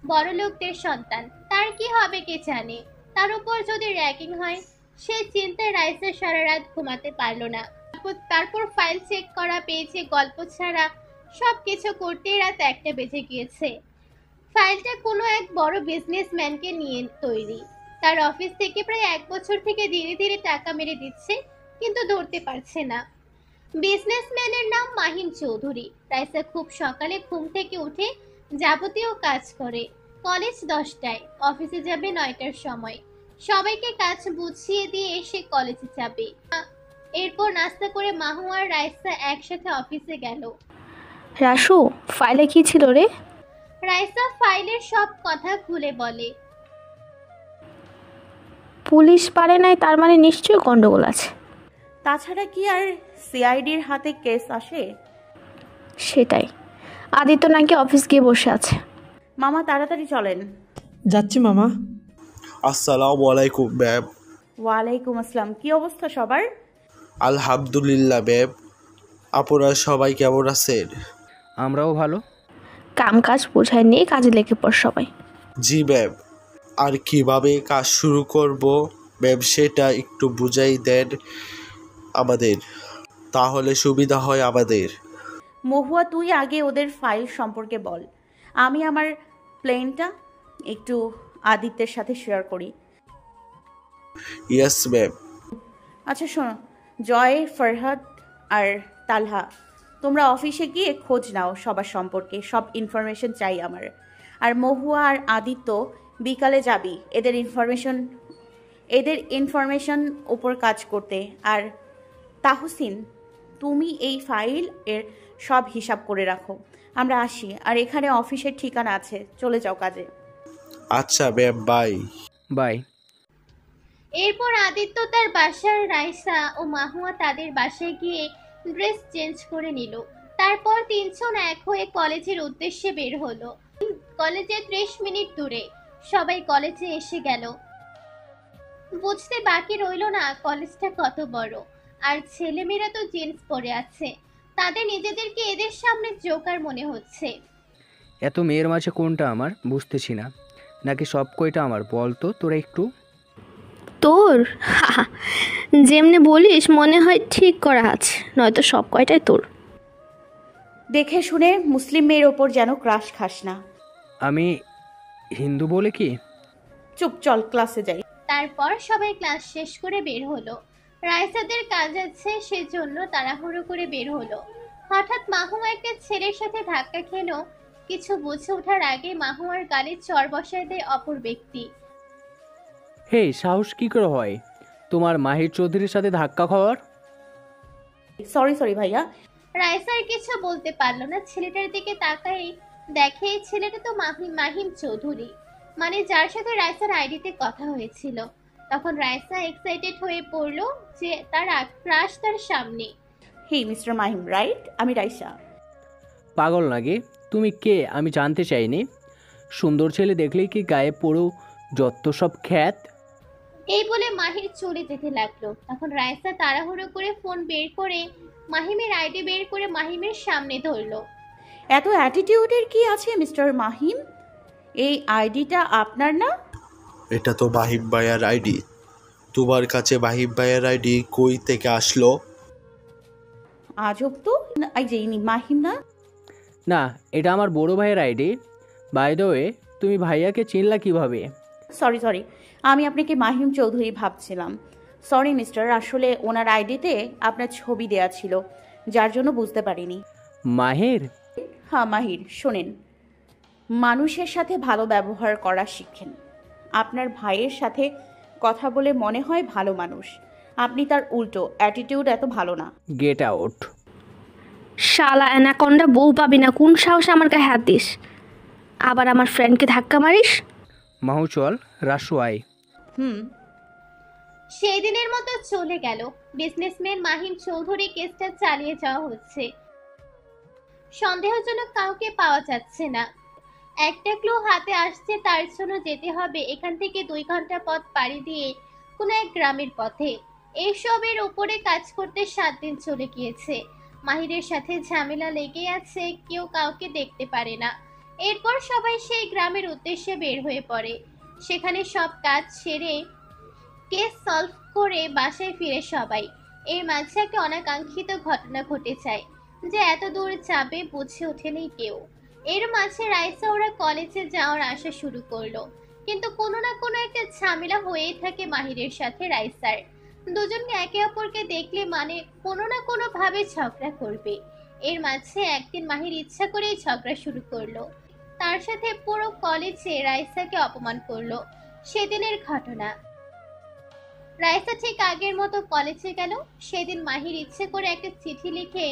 বড় লোকদের সন্তান। তার কি হবে কে জানে। তার উপর যদি র্যাগিং হয়, সে চিন্তায় রাইসা সারা রাত ঘুমাতে পারল না। তারপর ফাইল চেক করা, পেয়েছে গল্প ছাড়া সবকিছু করতে রাত 1টা বেজে গিয়েছে। ফাইলটা কোনো এক বড় বিজনেসম্যানকে নিয়ে তৈরি। তার অফিস থেকে প্রায় 1 বছর থেকে ধীরে ধীরে টাকা মেরে দিচ্ছে, কিন্তু ধরতে পারছে না। বিজনেসম্যানের নাম মাহিম চৌধুরী। রাইসা খুব সকালে ঘুম থেকে উঠে যাবতীয় কাজ করে। কলেজ 10টায়, অফিসে যাবে 9টার সময়। সবাইকে কাজ বুঝিয়ে দিয়ে এসে কলেজে যাবে। এরপর নাস্তা করে মাহু আর রাইসা একসাথে অফিসে গেল। রাসু, ফাইলে কি ছিল রে? রাইসা ফাইলের সব কথা খুলে বলে। পুলিশ পারে নাই, তার মানে নিশ্চয়ই গন্ডগোল আছে। তাছাড়া কি আর সিআইডির হাতে কেস আসে? সেটাই। আদিত্য নাকি অফিস গিয়ে বসে আছে। মামা তাড়াতাড়ি চলেন। যাচ্ছি মামা। আসসালামু আলাইকুম ম্যাম। ওয়ালাইকুম আসসালাম। কি অবস্থা সবার? আলহামদুলিল্লাহ ম্যাম। আপনারা সবাই কেমন আছেন? আমরাও ভালো। কাম কাজ বোঝায় নিয়ে কাজে লেগে পড় সবাই। জি ম্যাম। আর কিভাবে কাজ শুরু করব ম্যাম, সেটা একটু বুঝাই দেন আমাদের, তাহলে সুবিধা হয় আমাদের। মহুয়া, তুই আগে ওদের ফাইল সম্পর্কে বল। আমি আমার প্লেনটা একটু আদিত্যের সাথে শেয়ার করি। Yes ma'am. আচ্ছা শোনো, জয়, ফরহাদ আর তালহা, তোমরা অফিসে গিয়ে খোঁজ নাও সবার সম্পর্কে, সব ইনফরমেশন চাই আমার। আর মহুয়া আর আদিত্য বিকালে যাবি এদের ইনফরমেশন উপর কাজ করতে। আর তাহসিন, তুমি এই ফাইল এর সব হিসাব করে রাখো। আমরা আসি। আর এখানে অফিসের ঠিকানা আছে, চলে যাও কাজে। আচ্ছা ম্যাম, বাই। বাই। এরপর আদিত্য তার বাসার, রাইসা ও মাহুয়া তাদের বাসায় গিয়ে ড্রেস চেঞ্জ করে নিল। তারপর 3 জন এক হয়ে কলেজের উদ্দেশ্যে বের হলো। কলেজে 30 মিনিট দূরে। সবাই কলেজে এসে গেল। বুঝতে বাকি রইল না কলেজটা কত বড়। আর ছেলেমেয়েরা তো জিন্স পরে আছে। তাদের নিজেদেরকে এদের সামনে জোকার মনে হচ্ছে। এত মেয়ের মাঝে কোনটা আমার বুঝতেছি না, নাকি সব কয়টা আমার? বল তো তোরা একটু। তোর যেমনি বলিস মনে হয় ঠিক করা আছে, নয়তো সব কয়টাই তোর। দেখে শুনে মুসলিম মেয়ের ওপর যেন ক্রাশ খাস না। আমি হিন্দু বলে কি? চুপ, চল ক্লাসে যাই। তারপর সবাই ক্লাস শেষ করে বের হলো। রাইসাদের কাজ আছে, সেজন্য তাড়াহুড়ো করে বের হলো। হঠাৎ মাহুয়া একটা ছেলের সাথে ধাক্কা খেলো। কিছু বুঝে ওঠার আগে মাহুয়ার গালে চর বসায় দেয় অপর ব্যক্তি। হে, সাহস কি করে হয় তোমার মাহির চৌধুরীর সাথে ধাক্কা খাওয়ার? সরি ভাইয়া। রাইসার কিছু বলতে পারলো না। ছেলেটার দিকে তাকাই দেখে ছেলেটা তো মাহিম চৌধুরী, মানে যার সাথে রাইসার আইডিতে কথা হয়েছিল। তখন রাইসা এক্সাইটেড হয়ে পড়লো যে তার ক্রাশ তার সামনে। হে মিস্টার মাহিম, রাইট? আমি রাইসা। পাগল নাকি? তুমি কে আমি জানতে চাইনি? সুন্দর ছেলে দেখলেই কি গায়ে পড়ো যত সব খ্যাত? এই বলে মাহির চলে যেতে লাগলো। তখন রাইসা তাড়াহুড়ো করে ফোন বের করে মাহিমের আইডি বের করে মাহিমের সামনে ধরলো। এত অ্যাটিটিউডের কি আছে মিস্টার মাহিম? এই আইডিটা আপনার না? এটা তো মাহিম ভাইয়ার আইডি। তোমার কাছে মাহিম ভাইয়ার আইডি কই থেকে আসলো? আজব তো। এই যে মাহিম না? না, এটা আমার বড় ভাইয়ের আইডি। বাই দ্য ওয়ে, তুমি ভাইয়াকে চিনলা কিভাবে? সরি, আমি আপনাকে মাহিম চৌধুরী ভাবছিলাম। সরি মিস্টার, আসলে ওনার আইডিতে আপনার ছবি দেয়া ছিল, যার জন্য বুঝতে পারিনি। মাহির? হ্যাঁ মাহির। শোনেন, মানুষের সাথে ভালো ব্যবহার করা শিখেন। আপনার ভাইয়ের সাথে কথা বলে মনে হয় ভালো মানুষ, আপনি তার উল্টো, অ্যাটিটিউড এত ভালো না। Get out. শালা অ্যানাকন্ডা, বউ পাবি না, কোন সাহসে আমার গায়ে হাত দিস, আবার আমার ফ্রেন্ডকে ধাক্কা মারিস। মাহু চল, রাসু আয়। সেই দিনের মতো চলে গেল। বিজনেসম্যান মাহিম চৌধুরী কেসটা চালিয়ে যাওয়া হচ্ছে। সন্দেহজনক কাউকে পাওয়া যাচ্ছে না। একটা ক্লু হাতে আসছে, তার জন্য যেতে হবে এখান থেকে 2 ঘন্টা পথ পাড়ি দিয়ে কোনো এক গ্রামের পথে। এইসবের উপরে কাজ করতে 7 দিন চলে গিয়েছে। মাহিরের সাথে ঝামেলা লেগে আছে, কেউ কাউকে দেখতে পারে না। এরপর সবাই সেই গ্রামের উদ্দেশ্যে বের হয়ে পড়ে। সেখানে সব কাজ সেরে কেস সলভ করে বাসায় ফিরে সবাই। এর মাঝে একটা অনাকাঙ্ক্ষিত ঘটনা ঘটে যায়, যে এত দূর যাবে বুঝে ওঠেনি কেউ। এর মাঝে রাইসা ওরা কলেজে যাওয়ার আশা শুরু করলো, কিন্তু কোনো না কোনো একটা ঝামেলা হয়েই থাকে মাহিরের সাথে রাইসার। দুজনকে একে অপরকে দেখলে মানে কোনো না কোনো ভাবে ঝগড়া করবে। এর মাঝে একদিন মাহির ইচ্ছা করেই ঝগড়া শুরু করলো, তার সাথে পুরো কলেজে রাইসাকে অপমান করলো। সেদিনের ঘটনা। রাইসা ঠিক আগের মতো কলেজে গেল। সেদিন মাহির ইচ্ছে করে একটা চিঠি লিখে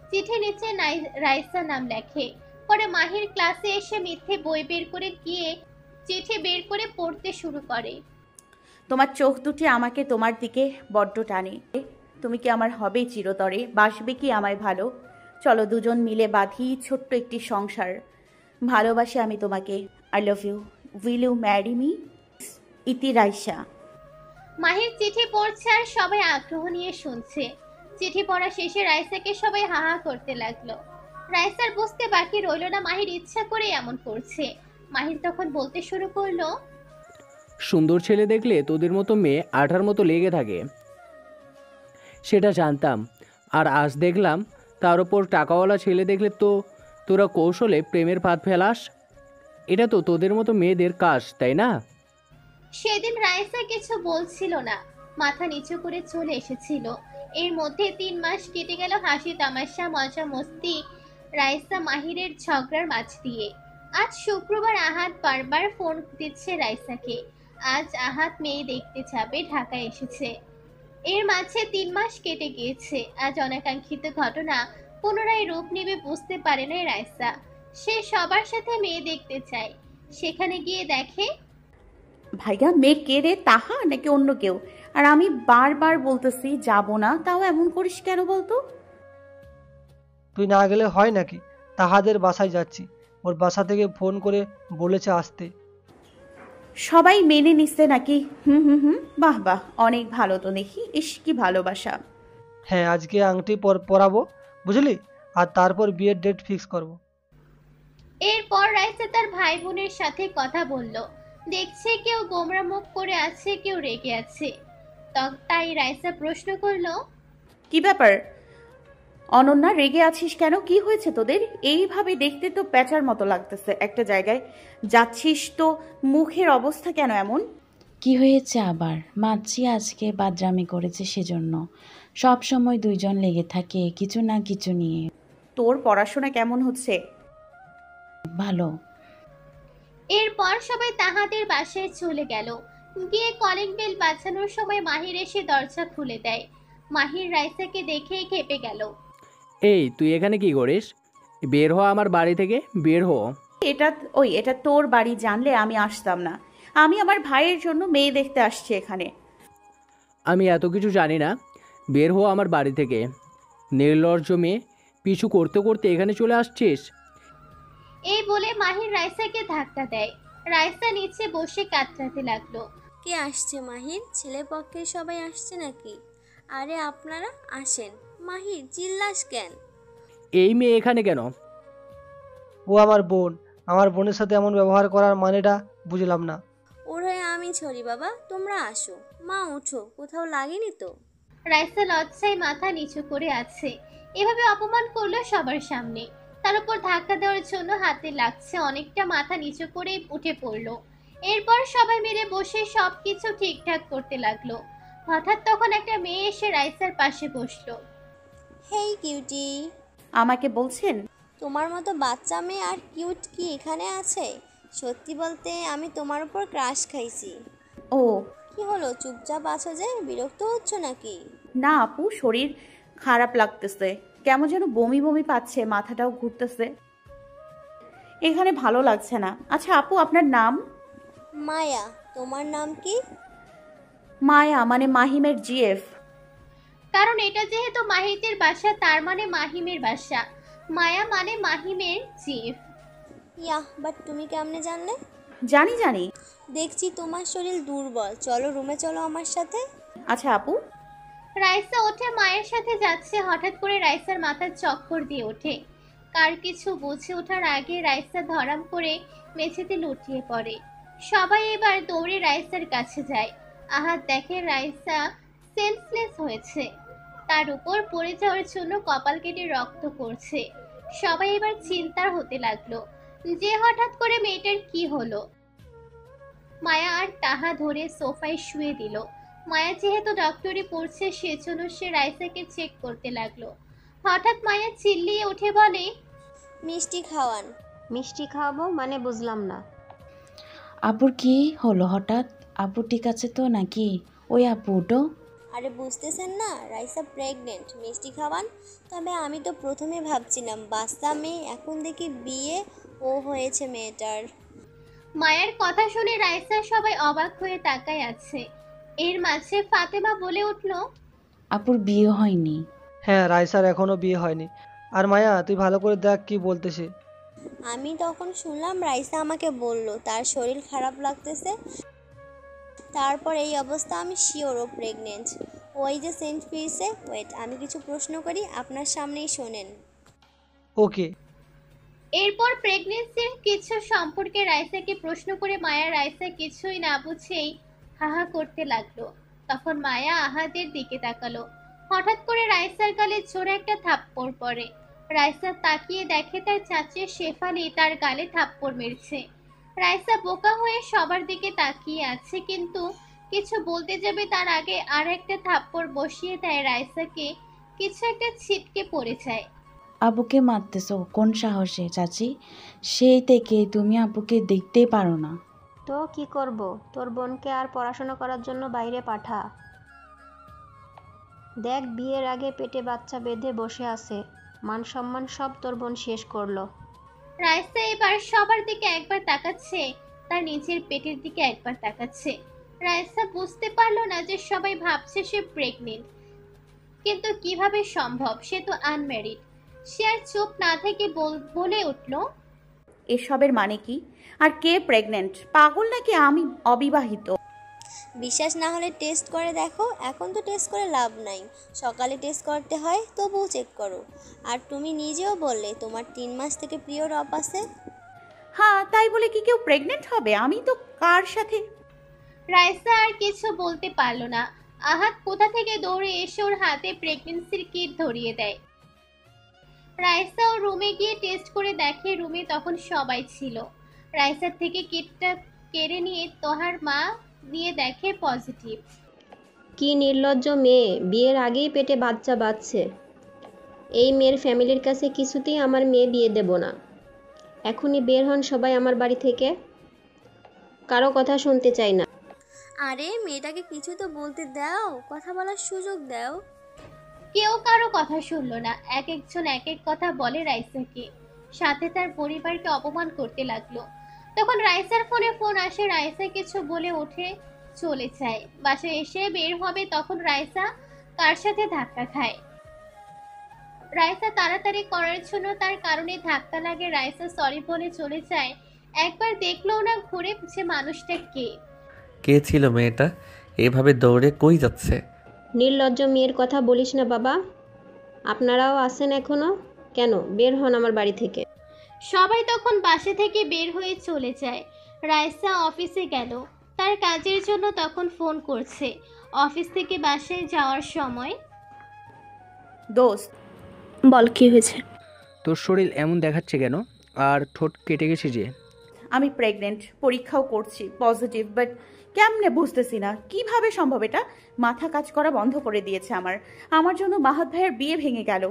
চিঠি নিচে রাইসা নাম লেখে। পরে মাহির ক্লাসে এসে মিথ্যে বই বের করে গিয়ে চিঠি বের করে পড়তে শুরু করে। তোমার চোখ দুটি আমাকে তোমার দিকে বড্ড টানে। তুমি কি আমার হবে চিরতরে? বাসবে কি আমায় ভালো? চলো দুজন মিলে বাঁধি ছোট্ট একটি সংসার। ভালোবাসি আমি তোমাকে। I love you. Will you marry me? ইতি রাইসা। মাহির চিঠি পড়ছে আর সবাই আগ্রহ নিয়ে শুনছে। চিঠি পড়া শেষে রাইসাকে সবাই হাহা করতে লাগলো। রাইসার বুঝতে বাকি রইল না মাহির ইচ্ছা করে এমন করছে। মাহির তখন বলতে শুরু করলো, সুন্দর ছেলে দেখলে তোদের মতো মেয়ে আঠার মতো লেগে থাকে, সেটা জানতাম। আর আজ দেখলাম তার ওপর টাকাওয়ালা ছেলে দেখলে তো তোরা কৌশলে প্রেমের ফাঁদ ফেলাস। এটা তো তোদের মতো মেয়েদের কাজ, তাই না? সেদিন রাইসা কিছু বলছিল না, মাথা নিচু করে চলে এসেছিল। এর মধ্যে 3 মাস কেটে গেল হাসি তামাশা মজা মস্তি রাইসা মাহিরের ঝগড়ার মাঝ দিয়ে। আজ শুক্রবার আহাত বারবার ফোন দিচ্ছে রাইসাকে। আজ আহাত মেয়ে দেখতে যাবে, ঢাকায় এসেছে। এর মাঝে 3 মাস কেটে গিয়েছে। আজ অনাকাঙ্ক্ষিত ঘটনা পুনরায় রূপ নেবে বুঝতে পারে না রাইসা। সে সবার সাথে মেয়ে দেখতে চায়। সেখানে গিয়ে দেখে, ভাইয়া মেয়ে কে রে? তাহা নাকি অন্য কেউ? আর আমি বারবার বলতেছি যাব না, তাও এমন করিস কেন বলতো? তুই না গেলে হয় নাকি? তাহাদের বাসায় যাচ্ছি, ওর বাসা থেকে ফোন করে বলেছে আসতে। সবাই মেনে নিচ্ছে নাকি? বাহ বাহ, অনেক ভালো তো দেখি। ইস কি ভালোবাসা। হ্যাঁ, আজকে আংটি পরাবো বুঝলি, আর তারপর বিয়ের ডেট ফিক্স করব। এরপর রাইসা তার ভাই বোনের সাথে কথা বলল। দেখছে কেউ গোমরা মুখ করে আছে, কেউ রেগে আছে। তাই রাইসা প্রশ্ন করলো, কি ব্যাপার অনন্যা, রেগে আছিস কেন? কি হয়েছে তোদের? এইভাবে দেখতে তো প্যাঁচার মতো লাগতেছে। একটা জায়গায় যাচ্ছিস তো, মুখের অবস্থা কেন এমন? কি হয়েছে আবার? মাঝি আজকে বাদরামি করেছে, সেজন্য। সব সময় দুইজন লেগে থাকে কিছু না কিছু নিয়ে। তোর পড়াশোনা কেমন হচ্ছে? ভালো। এরপর সবাই তাহাদের বাসায় চলে গেল। গিয়ে কলিং বেল বাজানোর সময় মাহির এসে দরজা খুলে দেয়। মাহির রাইসাকে দেখে খেপে গেল। এই তুই এখানে কি করিস? বের হ আমার বাড়ি থেকে, বের হ। এটা তোর বাড়ি জানলে আমি আসতাম না। আমি আমার ভাইয়ের জন্য মেয়ে দেখতে আসছি এখানে। আমি এত কিছু জানি না, বের হ আমার বাড়ি থেকে। নির্লজ্জ মেয়ে, পিছু করতে করতে এখানে চলে আসছিস। এই বলে মাহির রাইসাকে ধাক্কা দেয়। রাইসা নিচে বসে কাতরাতে লাগলো। কে আসছে মাহির? ছেলে পক্ষের সবাই আসছে নাকি? আরে আপনারা আসেন। মাহির চিল্লাস কেন? এই মেয়ে এখানে কেন? ও আমার বোন, আমার বোনের সাথে এমন ব্যবহার করার মানেটা বুঝলাম না। ওর হয়ে আমি ছড়ি বাবা, তোমরা আসো। মা ওঠো, কোথাও লাগেনি তো? রাইসা লজ্জায় মাথা নিচু করে আছে। এভাবে অপমান করলো সবার সামনে। তার উপর ধাক্কা দেওয়ার জন্য হাতে লাগছে, অনেকটা মাথা নিচু করে উঠে পড়লো। এরপর সবাই মিলে বসে সবকিছু ঠিকঠাক করতে লাগলো। হঠাৎ তখন একটা মেয়ে এসে রাইসার পাশে বসলো। হেই কিউটি। আমাকে বলছেন? তোমার মতো বাচ্চা মেয়ে আর কিউট কি এখানে আছে? সত্যি বলতে আমি তোমার উপর ক্রাশ খাইছি। ও কি হলো, চুপচাপ আছো যে? বিরক্ত হচ্ছ নাকি? না আপু, শরীর খারাপ লাগতেছে, কেমন যেন বমি বমি পাচ্ছে, মাথাটাও ঘুরতেছে, এখানে ভালো লাগছে না। আচ্ছা আপু, আপনার নাম? মায়া। তোমার নাম কি? মায়া, মানে মাহিমের জিএফ। কারণ এটা যেহেতু মাহিতের বাসা, তার মানে মাহিমের বাসা। মায়া মানে মাহিমের চিফ। ইয়াহ, বাট তুমি কেমনে জানলে? জানি জানি। দেখছি তোমার শরীর দুর্বল, চলো রুমে চলো আমার সাথে। আচ্ছা আপু। রাইসা ওঠে, মায়ের সাথে যাচ্ছে। হঠাৎ করে রাইসার মাথার চক্কর দিয়ে ওঠে। কার কিছু বুঝে ওঠার আগে রাইসা ধরাম করে মেঝেতে লুটিয়ে পড়ে। সবাই এবার দৌড়ে রাইসার কাছে যায়। আহাদ দেখে রাইসা সেন্সলেস হয়েছে, তার উপর পড়ে যাওয়ার জন্য কপাল কেটে রক্ত পড়ছে। সবাই এবার চিন্তার হতে লাগলো যে হঠাৎ করে মেয়েটার কি হলো। মায়া আর তাহা ধরে সোফায় শুয়ে দিল। মায়া যেহেতু ডক্টরি পড়ছে, সেজন্য সে রাইসাকে চেক করতে লাগলো। হঠাৎ মায়া চিল্লিয়ে উঠে বলে, মিষ্টি খাওয়ান। মিষ্টি খাওয়াবো মানে বুঝলাম না। আপুর কি হলো হঠাৎ? আপু ঠিক আছে তো নাকি? ওই আপু ওটো। আরে বুঝতেছেন না, রাইসা প্রেগনেন্ট, মিষ্টি খাওয়ান। তবে আমি তো প্রথমে ভাবছিলাম বাচ্চা মেয়ে, এখন দেখি বিয়ে ও হয়েছে মেয়েটার। মায়ের কথা শুনে রাইসা সবাই অবাক হয়ে তাকায় আছে। এর মাঝে ফাতেমা বলে উঠল, আপুর বিয়ে হয়নি। হ্যাঁ, রাইসার এখনো বিয়ে হয়নি। আর মায়া, তুই ভালো করে দেখ কি বলতেছে। আমি তখন শুনলাম রাইসা আমাকে বলল তার শরীর খারাপ লাগতেছে, তারপর এই অবস্থা, আমি শিওর ও প্রেগনেন্ট। ওই যে সেন্ট পিসে। ওয়েট, আমি কিছু প্রশ্ন করি, আপনার সামনেই শোনেন। ওকে। এরপর প্রেগনেন্সির কিছু সম্পর্কে রাইসাকে প্রশ্ন করে মায়া রাইসা কিছুই না বুঝেই হাহা করতে লাগলো। তখন মায়া আহাদের দিকে তাকালো। হঠাৎ করে রাইসার গালে জোরে একটা থাপ্পড় পড়ে। রাইসা তাকিয়ে দেখে তার চাচি শেফালি তার গালে থাপ্পড় মেরেছে। রাইসা বোকা হয়ে সবার দিকে তাকিয়ে আছে, কিন্তু কিছু বলতে যাবে তার আগে আর একটা থাপ্পড় বসিয়ে দেয় রাইসাকে। কিছু একটা ছিটকে পড়ে যায়। আপুকে মারতেছো কোন সাহসে চাচি? সেই থেকে তুমি আপুকে দেখতেই পারো না। তো কি করব? তোর বোনকে আর পড়াশোনা করার জন্য বাইরে পাঠা। দেখ, বিয়ের আগে পেটে বাচ্চা বেঁধে বসে আছে, মান সম্মান সব তোর বোন শেষ করলো। রাইসা এবার সবার দিকে একবার তাকাচ্ছে, তার নিজের পেটের দিকে একবার তাকাচ্ছে। রাইসা বুঝতে পারলো না যে সবাই ভাবছে সে প্রেগনেন্ট, কিন্তু কিভাবে সম্ভব? সে তো আনম্যারিড। সে আর চুপ না থেকে বলে উঠল, এসবের মানে কি? আর কে প্রেগনেন্ট? পাগল নাকি আমি অবিবাহিত? বিশ্বাস না হলে টেস্ট করে দেখো। এখন তো টেস্ট করে লাভ নাই, সকালে টেস্ট করতে হয়, তবুও চেক করো। আর তুমি নিজেও বললে তোমার 3 মাস থেকে পিরিয়ড অফ আছে। হ্যাঁ, তাই বলে কি কেউ প্রেগনেন্ট হবে? আমি তো কার সাথে। রাইসা আর কিছু বলতে পারলো না। আহাদ কোথা থেকে দৌড়ে এসে ওর হাতে প্রেগনেন্সির কিট ধরিয়ে দেয়। রাইসা ও রুমে গিয়ে টেস্ট করে দেখে রুমে তখন সবাই ছিল। রাইসার থেকে কিটটা কেড়ে নিয়ে তোহার মা নিয়ে দেখে পজিটিভ। কি নির্লজ্জ মেয়ে, বিয়ের আগেই পেটে বাচ্চা বাঁচছে। এই মেয়ের ফ্যামিলির কাছে কিছুতেই আমার মেয়ে বিয়ে দেব না। এখনই বের হন সবাই আমার বাড়ি থেকে, কারো কথা শুনতে চাই না। আরে মেয়েটাকে কিছু তো বলতে দাও, কথা বলার সুযোগ দাও। কেউ কারো কথা শুনলো না। এক একজন এক এক কথা বলে রাইসাকে, সাথে তার পরিবারকে অপমান করতে লাগলো। তখন রাইসার ফোন আসে। রাইসা কিছু বলে উঠে চলে যায়। বাসায় এসে বের হবে, তখন রাইসা কার সাথে ধাক্কা খায়। রাইসা তাড়াতাড়ি করার জন্য তার কারণে ধাক্কা লাগে। রাইসা সরি বলে চলে যায়। একবার দেখলো না ঘুরে যে মানুষটা কে। কে ছিল মেয়েটা? এভাবে দৌড়ে কই যাচ্ছে? নির্লজ্জ মেয়ের কথা বলিস না বাবা। আপনারাও আছেন এখনো? কেন, বের হন আমার বাড়ি থেকে। সবাই তখন বাসা থেকে বের হয়ে চলে যায়। রাইসা অফিসে গেল, তার কাজের জন্য তখন ফোন করছে। অফিস থেকে বাসায় যাওয়ার সময়, দোস্ত বল কি হয়েছে? তোর শরীর এমন দেখাচ্ছে কেন? আর ঠোঁট কেটে গেছে যে? আমি প্রেগনেন্ট, পরীক্ষাও করছি পজিটিভ, বাট কেমনে বুঝতেছি না কিভাবে সম্ভব। এটা মাথা কাজ করা বন্ধ করে দিয়েছে আমার জন্য মাহাত ভাইয়ের বিয়ে ভেঙে গেল।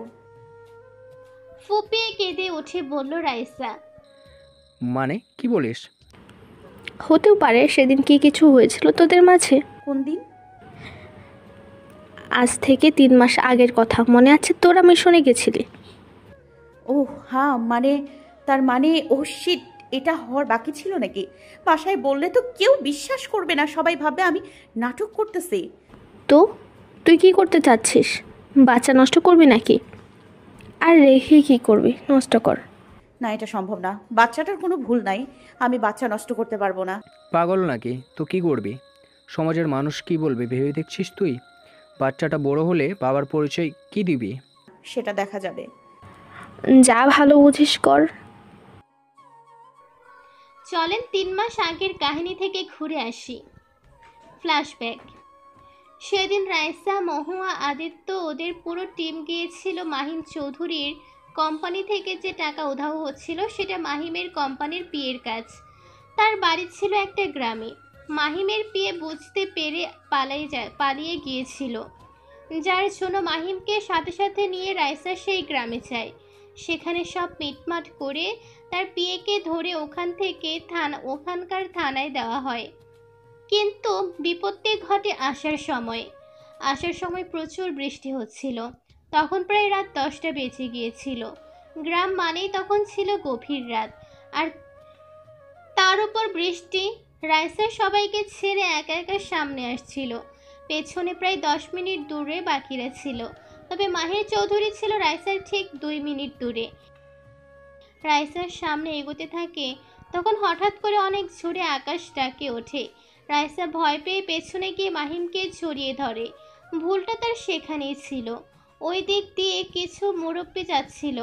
ফুপিয়ে কেঁদে উঠে বলল রাইসা। মানে কি বলিস? হতেও পারে সেদিন কি কিছু হয়েছিল তোদের মাঝে। কোন দিন? আজ থেকে 3 মাস আগের কথা মনে আছে? তোরা মিশনে গেছিলি। ও হ্যাঁ, মানে তার মানে ও শিট, এটা হওয়ার বাকি ছিল নাকি? বাসায় বললে তো কেউ বিশ্বাস করবে না, সবাই ভাববে আমি নাটক করতেছি। তো তুই কি করতে চাচ্ছিস? বাচ্চা নষ্ট করবি নাকি? আর রেখে কি করবি? নষ্ট কর। না, এটা সম্ভব না। বাচ্চাটার কোনো ভুল নাই, আমি বাচ্চা নষ্ট করতে পারবো না। পাগল নাকি? তো কি করবি? সমাজের মানুষ কি বলবে ভেবে দেখছিস তুই? বাচ্চাটা বড় হলে বাবার পরিচয় কি দিবি? সেটা দেখা যাবে। যা ভালো বুঝিস কর। চলেন 3 মাস আগের কাহিনী থেকে ঘুরে আসি। ফ্ল্যাশব্যাক। সেদিন রাইসা, মহুয়া, আদিত্য ওদের পুরো টিম গিয়েছিল মাহিম চৌধুরীর কোম্পানি থেকে যে টাকা উধাও হচ্ছিল সেটা মাহিমের কোম্পানির পিএর কাজ। তার বাড়ি ছিল একটা গ্রামে। মাহিমের পিএ বুঝতে পেরে পালিয়ে গিয়েছিল, যার জন্য মাহিমকে সাথে সাথে নিয়ে রাইসা সেই গ্রামে যায়। সেখানে সব মিটমাট করে তার পিএকে ধরে ওখানকার থানায় দেওয়া হয়। কিন্তু বিপত্তি ঘটে আসার সময় প্রচুর বৃষ্টি হচ্ছিল। তখন প্রায় রাত 10টা বেজে গিয়েছিল। গ্রাম মানেই তখন ছিল গভীর রাত, আর তার উপর বৃষ্টি। রাইসা সবাইকে ছেড়ে একা একা সামনে আসছিল। পেছনে প্রায় 10 মিনিট দূরে বাকিরা ছিল, তবে মাহির চৌধুরী ছিল রাইসার ঠিক 2 মিনিট দূরে। রাইসার সামনে এগোতে থাকে, তখন হঠাৎ করে অনেক জোরে আকাশ ডাকে ওঠে। রাইসা ভয় পেয়ে পেছনে গিয়ে মাহিমকে জড়িয়ে ধরে। ভুলটা তার সেখানেই ছিল। ওই দিক দিয়ে কিছু মুরব্বি যাচ্ছিল।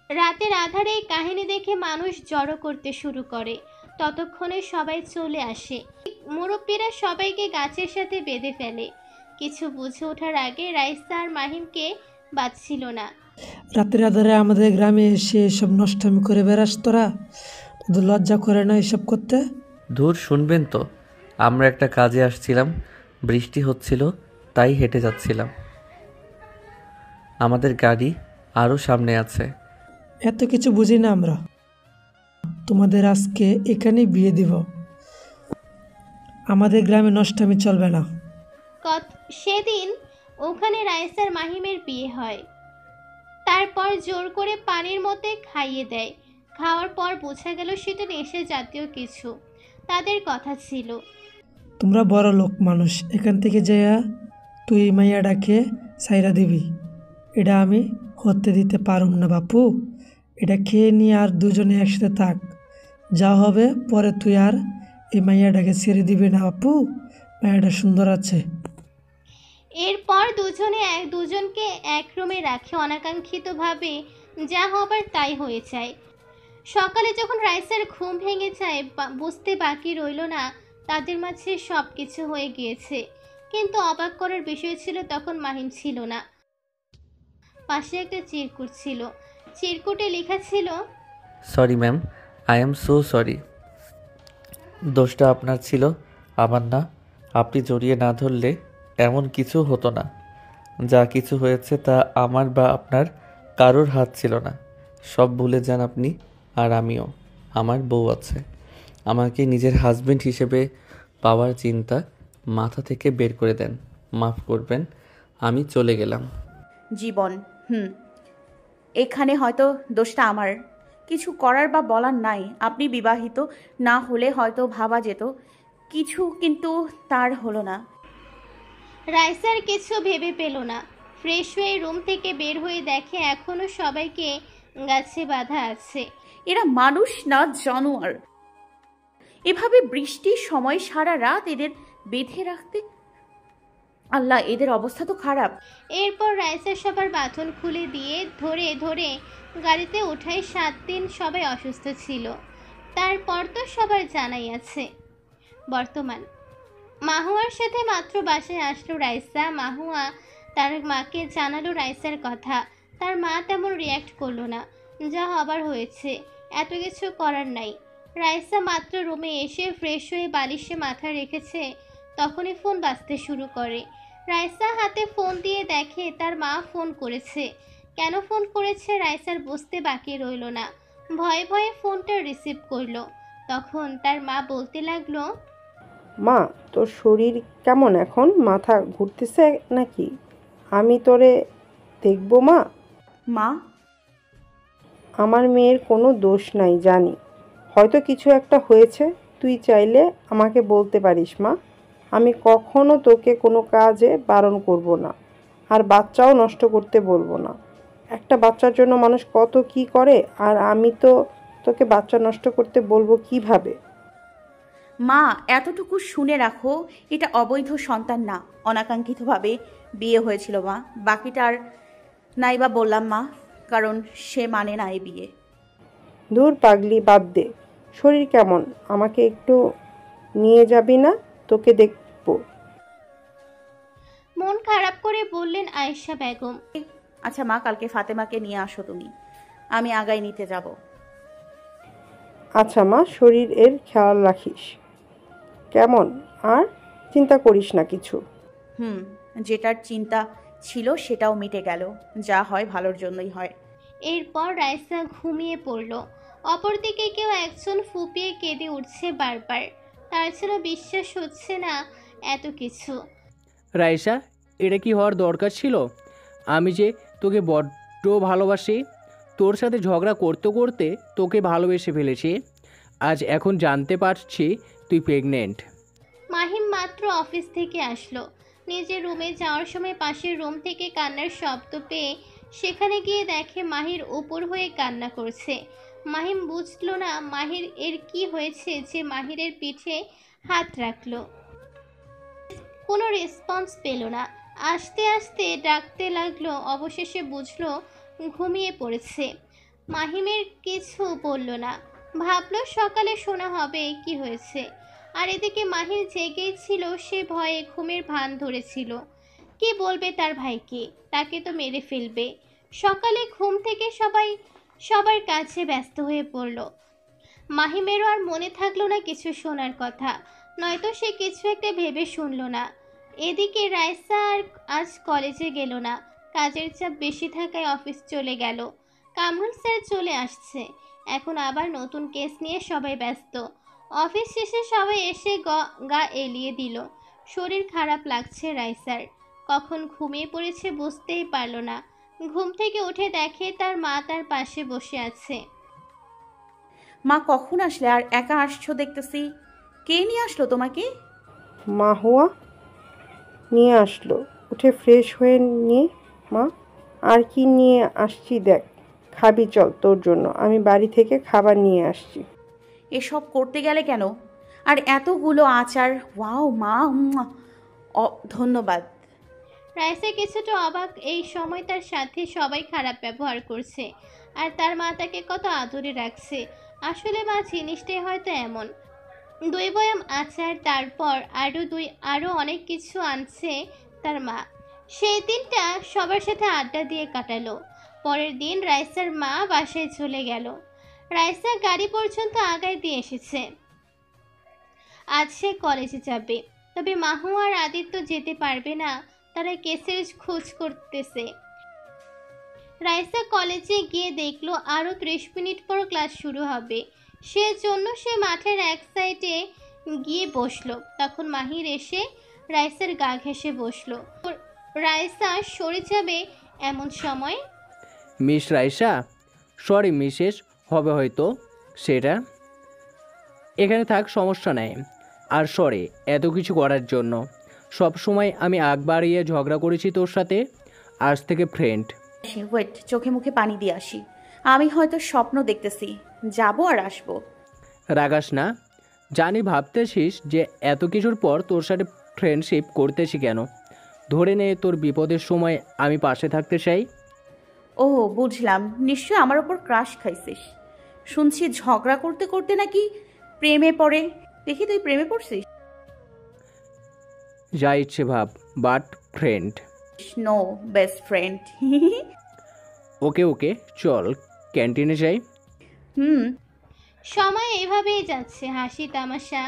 রাতের আধারে এই কাহিনী দেখে মানুষ জড়ো করতে শুরু করে। ততক্ষণে সবাই চলে আসে। মুরব্বিরা সবাইকে গাছের সাথে বেঁধে ফেলে। কিছু বুঝে ওঠার আগে রাইসা আর মাহিমকে বাঁচছিল না। রাতের আধারে আমাদের গ্রামে এসে এসব নষ্টামি করে বেড়াস তোরা? তোদের লজ্জা করে না এসব করতে? ধুর, শুনবেন তো, আমরা একটা কাজে আসছিলাম, বৃষ্টি হচ্ছিল তাই হেঁটে যাচ্ছিলাম। আমাদের গাড়ি আরও সামনে আছে। এত কিছু বুঝি না আমরা। তোমাদের আজকে এখানেই বিয়ে দিব। আমাদের গ্রামে নষ্টামি চলবে না। সেদিন ওখানে রাইসার মাহিমের বিয়ে হয়। তারপর জোর করে পানির মধ্যে খাইয়ে দেয়। খাওয়ার পর বোঝা গেল সেটা নেশা জাতীয় কিছু। তাদের কথা ছিল, তোমরা বড় লোক মানুষ, এখান থেকে যাইয়া তুই মাইয়াটাকে সাইরা দিবি। এটা আমি হতে দিতে পারুম না বাপু। এটা খেয়ে নিয়ে আর দুজনে একসাথে থাক। যা হবে পরে তুই আর এই মাইয়াটাকে ছেড়ে দিবি না বাপু। মাইয়াটা সুন্দর আছে। এরপর দুজনকে এক রুমে রাখে অনাকাঙ্ক্ষিতভাবে। যা হবার তাই হয়ে যায়। সকালে যখন রাইসার ঘুম ভেঙে যায়, বুঝতে বাকি রইল না তাদের মাঝে সব কিছু হয়ে গিয়েছে। কিন্তু অবাক করার বিষয় ছিল, তখন মাহিম ছিল না। পাশে একটা চিরকুট ছিল। চিরকুটে লেখা ছিল, sorry ma'am, I am so sorry. দোষটা আপনার ছিল, আমার না। আপনি জড়িয়ে না ধরলে এমন কিছু হতো না। যা কিছু হয়েছে তা আমার বা আপনার কারোর হাত ছিল না। সব ভুলে যান আপনি আর আমিও। আমার বউ আছে। আমাকে নিজের হাজবেন্ড হিসেবে পাওয়ার চিন্তা মাথা থেকে বের করে দেন। মাফ করবেন, আমি চলে গেলাম। জীবন, এখানে হয়তো দোষটা আমার। কিছু করার বা বলার নাই। আপনি বিবাহিত না হলে হয়তো ভাবা যেত কিছু, কিন্তু তার হলো না। রাইসার কিছু ভেবে পেল না। ফ্রেশ হয়ে রুম থেকে বের হয়ে দেখে এখনো সবাইকে গাছে বাঁধা আছে। এরা মানুষ না জানোয়ার। এভাবে বৃষ্টির সময় সারা রাত এদের বেঁধে রাখতে, আল্লাহ, এদের অবস্থা তো খারাপ। এরপর রাইসার সবার বাঁধন খুলে দিয়ে ধরে ধরে গাড়িতে উঠায়। 7 দিন সবাই অসুস্থ ছিল। তারপর তো সবার জানাই আছে। বর্তমান মাহুয়ার সাথে মাত্র বাসায় আসলো রাইসা। মাহুয়া তার মাকে জানালো রাইসার কথা। তার মা তেমন রিয়্যাক্ট করলো না। যা হবার হয়েছে, এত কিছু করার নাই। রাইসা মাত্র রুমে এসে ফ্রেশ হয়ে বালিশে মাথা রেখেছে, তখনই ফোন বাজতে শুরু করে। রাইসা হাতে ফোন দিয়ে দেখে তার মা ফোন করেছে। কেন ফোন করেছে রাইসার বুঝতে বাকি রইল না। ভয়ে ভয়ে ফোনটা রিসিভ করলো। তখন তার মা বলতে লাগলো, মা, তোর শরীর কেমন এখন? মাথা ঘুরতেছে নাকি? আমি তোরে দেখবো মা? মা, আমার মেয়ের কোনো দোষ নাই জানি, হয়তো কিছু একটা হয়েছে। তুই চাইলে আমাকে বলতে পারিস মা, আমি কখনো তোকে কোনো কাজে বারণ করব না, আর বাচ্চাও নষ্ট করতে বলবো না। একটা বাচ্চার জন্য মানুষ কত কি করে, আর আমি তো তোকে বাচ্চা নষ্ট করতে বলবো কিভাবে? মা এতটুকু শুনে রাখো, এটা অবৈধ সন্তান না, অনাকাঙ্ক্ষিতভাবে বিয়ে হয়েছিল মা। বাকিটার নাইবা বললাম মা, কারণ সে মানে না এই বিয়ে। দূর পাগলি, বাদ দে। শরীর কেমন? আমাকে একটু নিয়ে যাবি না? তোকে দেখবো। মন খারাপ করে বললেন আয়েশা বেগম। আচ্ছা মা, কালকে ফাতেমাকে নিয়ে আসো তুমি, আমি আগাই নিতে যাব। আচ্ছা মা, শরীর এর খেয়াল রাখিস কেমন, আর চিন্তা করিস না কিছু। যেটার চিন্তা ছিল সেটাও মিটে গেল, যা হয় ভালোর জন্যই হয়। এরপর রাইসা ঘুমিয়ে পড়ল। অপরদিকে কেউ একজন ফুপিয়ে কেঁদে উঠছে বারবার। তার যেন বিশ্বাস হচ্ছে না এত কিছু। রাইসা, এটা কি হওয়ার দরকার ছিল? আমি যে তোকে বড্ড ভালোবাসি, তোর সাথে ঝগড়া করতে করতে তোকে ভালোবেসে ফেলেছি। আজ এখন জানতে পারছি তুই প্রেগনেন্ট। মাহিম মাত্র অফিস থেকে আসলো। নিজের রুমে যাওয়ার সময় পাশের রুম থেকে কান্নার শব্দ পেয়ে সেখানে গিয়ে দেখে মাহির উপর হয়ে কান্না করছে। মাহিম বুঝলো না মাহির এর কি হয়েছে যে মাহিরের পিঠে হাত রাখলো। কোনো রেসপন্স পেল না। আস্তে আস্তে ডাকতে লাগলো। অবশেষে বুঝলো ঘুমিয়ে পড়েছে। মাহিমের কিছু বলল না, ভাবলো সকালে শোনা হবে কি হয়েছে। আর এদিকে মাহির জেগেই ছিল, সে ভয়ে ঘুমের ভান ধরেছিল। কি বলবে তার ভাইকে? তাকে তো মেরে ফেলবে। সকালে ঘুম থেকে সবার কাছে ব্যস্ত হয়ে পড়ল। মাহিমেরও আর মনে থাকলো না কিছু শোনার কথা, নয়তো সে কিছু একটা ভেবে শুনলো না। এদিকে রাইসা আর আজ কলেজে গেল না। কাজের চাপ বেশি থাকায় অফিস চলে গেল। কামরুল স্যার চলে আসছে। এখন আবার নতুন কেস নিয়ে সবাই ব্যস্ত। অফিস শেষে সবাই এসে গা এলিয়ে দিল। শরীর খারাপ লাগছে রাইসার। কখন ঘুমিয়ে পড়েছে বুঝতেই পারল না। ঘুম থেকে উঠে দেখে তার মা তার পাশে বসে আছে। মা কখন আসলে? আর একা আসছো দেখতেছি, কে নিয়ে আসলো তোমাকে? মাহুয়া নিয়ে আসলো। উঠে ফ্রেশ হয়ে নিয়ে মা। আর কি নিয়ে আসছি দেখ, খাবি চল, তোর জন্য আমি বাড়ি থেকে খাবার নিয়ে আসছি। এসব করতে গেলে কেন? আর এতগুলো আচার, ওয়াও মা, ধন্যবাদ। রাইসা কিছুটা অবাক। এই সময় তার সাথে সবাই খারাপ ব্যবহার করছে, আর তার মা তাকে কত আদরে রাখছে। আসলে মা জিনিসটাই হয়তো এমন। 2 বয়াম আচার, তারপর আরো অনেক কিছু আনছে তার মা। সেই দিনটা সবার সাথে আড্ডা দিয়ে কাটালো। পরের দিন রাইসার মা বাসায় চলে গেল। রাইসা গাড়ি পর্যন্ত আগায় দিয়ে এসেছে। আজ সে কলেজে যাবে, তবে মাহু আর আদিত্য যেতে পারবে না। তারা কেসের খোঁজ করতেছে। রাইসা কলেজে গিয়ে দেখলো আরো 30 মিনিট পর ক্লাস শুরু হবে। সেজন্য সে মাঠের এক সাইডে গিয়ে বসলো। তখন মাহির এসে রাইসার গা ঘেঁষে বসলো। রাইসা সরে যাবে এমন সময়, মিস রাইসা, সরি মিসেস হবে হয়তো, সেটা এখানে থাক, সমস্যা নেই। আর সরি এত কিছু করার জন্য। সব সময় আমি আগ বাড়িয়ে ঝগড়া করেছি তোর সাথে, আজ থেকে ফ্রেন্ড। ওয়েট, চোখে মুখে পানি দিয়ে আসি। আমি হয়তো স্বপ্ন দেখতেছি, যাবো আর আসবো। রাগাস না, জানি ভাবতেছিস যে এত কিছুর পর তোর সাথে ফ্রেন্ডশিপ করতেছি কেন। ধরে নে তোর বিপদের সময় আমি পাশে থাকতে চাই। ও বুঝলাম, নিশ্চয় আমার ওপর ক্রাশ খাইছিস। শুনছি ঝগড়া করতে করতে নাকি প্রেমে পড়ে। দেখি তুই প্রেমে পড়ছিস? যা ইচ্ছে ভাব, but friend. No, best friend. Okay okay, চল ক্যান্টিনে যাই। সময় এভাবেই যাচ্ছে, হাসি তামাশা।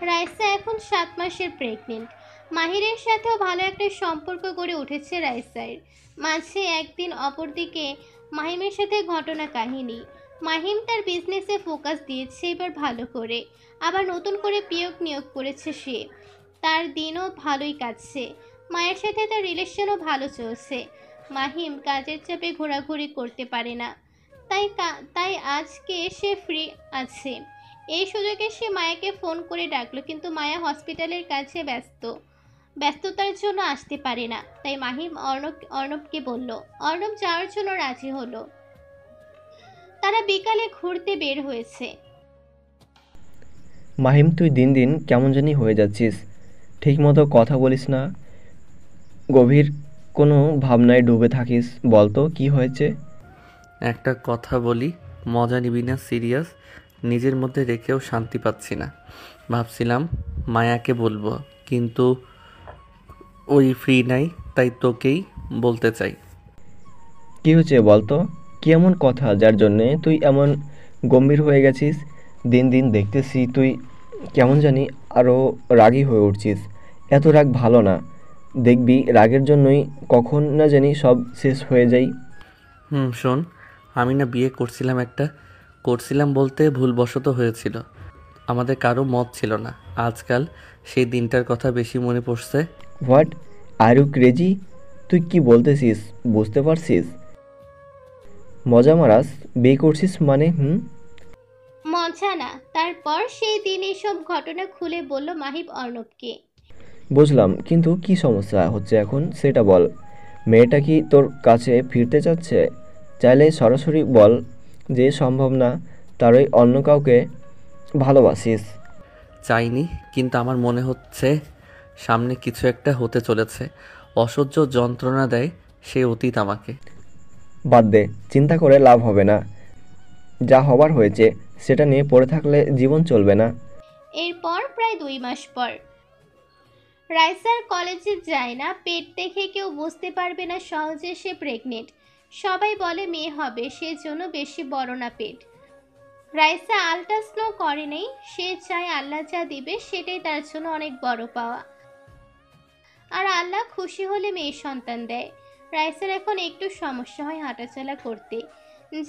রাইসা এখন 7 মাসের প্রেগনেন্ট। মাহিরের সাথেও ভালো একটা সম্পর্ক গড়ে উঠেছে রাইসার মাঝে। একদিন অপরদিকে মাহিমের সাথে ঘটনা কাহিনী। মাহিম তার বিজনেসে ফোকাস দিয়েছে এবার ভালো করে, আবার নতুন করে পিয়ক নিয়োগ করেছে সে। তার দিনও ভালোই কাটছে, মায়ের সাথে তার রিলেশনও ভালো চলছে। মাহিম কাজের চাপে ঘোরাঘুরি করতে পারে না, তাই আজকে সে ফ্রি আছে। এই সুযোগে সে মায়াকে ফোন করে ডাকলো, কিন্তু মায়া হসপিটালের কাছে ব্যস্ততার জন্য আসতে পারে না। তাই মাহিম অর্ণবকে বলল, অর্ণব যাওয়ার জন্য রাজি হলো। তারা বিকালে ঘুরতে বের হয়েছে। মাহিম, তুই দিন দিন কেমন জানি হয়ে যাচ্ছিস, ঠিকমতো কথা বলিস না, গভীর কোনো ভাবনায় ডুবে থাকিস। বলতো কি হয়েছে? একটা কথা বলি, মজা নিবি না? সিরিয়াস। নিজের মধ্যে রেখেও শান্তি পাচ্ছি না। ভাবছিলাম মায়াকে বলবো, কিন্তু ওই ফ্রি নাই, তাই তোকেই বলতে চাই। কি হয়েছে বলতো? কি এমন কথা যার জন্যে তুই এমন গম্ভীর হয়ে গেছিস? দিন দিন দেখতেছি তুই কেমন জানি আরও রাগী হয়ে উঠছিস। এত রাগ ভালো না, দেখবি রাগের জন্যই কখন না জানি সব শেষ হয়ে যায়। শোন, আমি না বিয়ে করছিলাম বলতে ভুলবশত হয়েছিল। আমাদের কারো মত ছিল না। আজকাল সেই দিনটার কথা বেশি মনে পড়ছে। What are you crazy? তুই কি বলতেছিস বুঝতে পারছিস? মজা মারাস? বিয়ে করছিস মানে? মজা না। তারপর সেই দিন এসব ঘটনা খুলে বলল মাহিব অর্ণবকে। বুঝলাম, কিন্তু কি সমস্যা হচ্ছে এখন সেটা বল। মেয়েটা কি তোর কাছে ফিরতে চাচ্ছে? চাইলে সরাসরি বল যে সম্ভব না, তারই অন্য কাউকে ভালোবাসিস। চাইনি, কিন্তু আমার মনে হচ্ছে সামনে কিছু একটা হতে চলেছে। অসহ্য যন্ত্রণা দেয় সেই অতীত আমাকে। বাদ দে, চিন্তা করে লাভ হবে না। যা হবার হয়েছে সেটা নিয়ে পড়ে থাকলে জীবন চলবে না। এরপর প্রায় 2 মাস পর রাইসার কলেজে যায় না। পেট দেখে কেউ বুঝতে পারবে না সহজে সে প্রেগনেন্ট। সবাই বলে মেয়ে হবে, সেজন্য বেশি বড় না পেট। রাইসা আল্ট্রাস্নো করে নেই, সে চায় আল্লাহ যা দিবে সেটাই তার জন্য অনেক বড় পাওয়া। আর আল্লাহ খুশি হলে মেয়ে সন্তান দেয়। রাইসার এখন একটু সমস্যা হয় হাঁটাচলা করতে,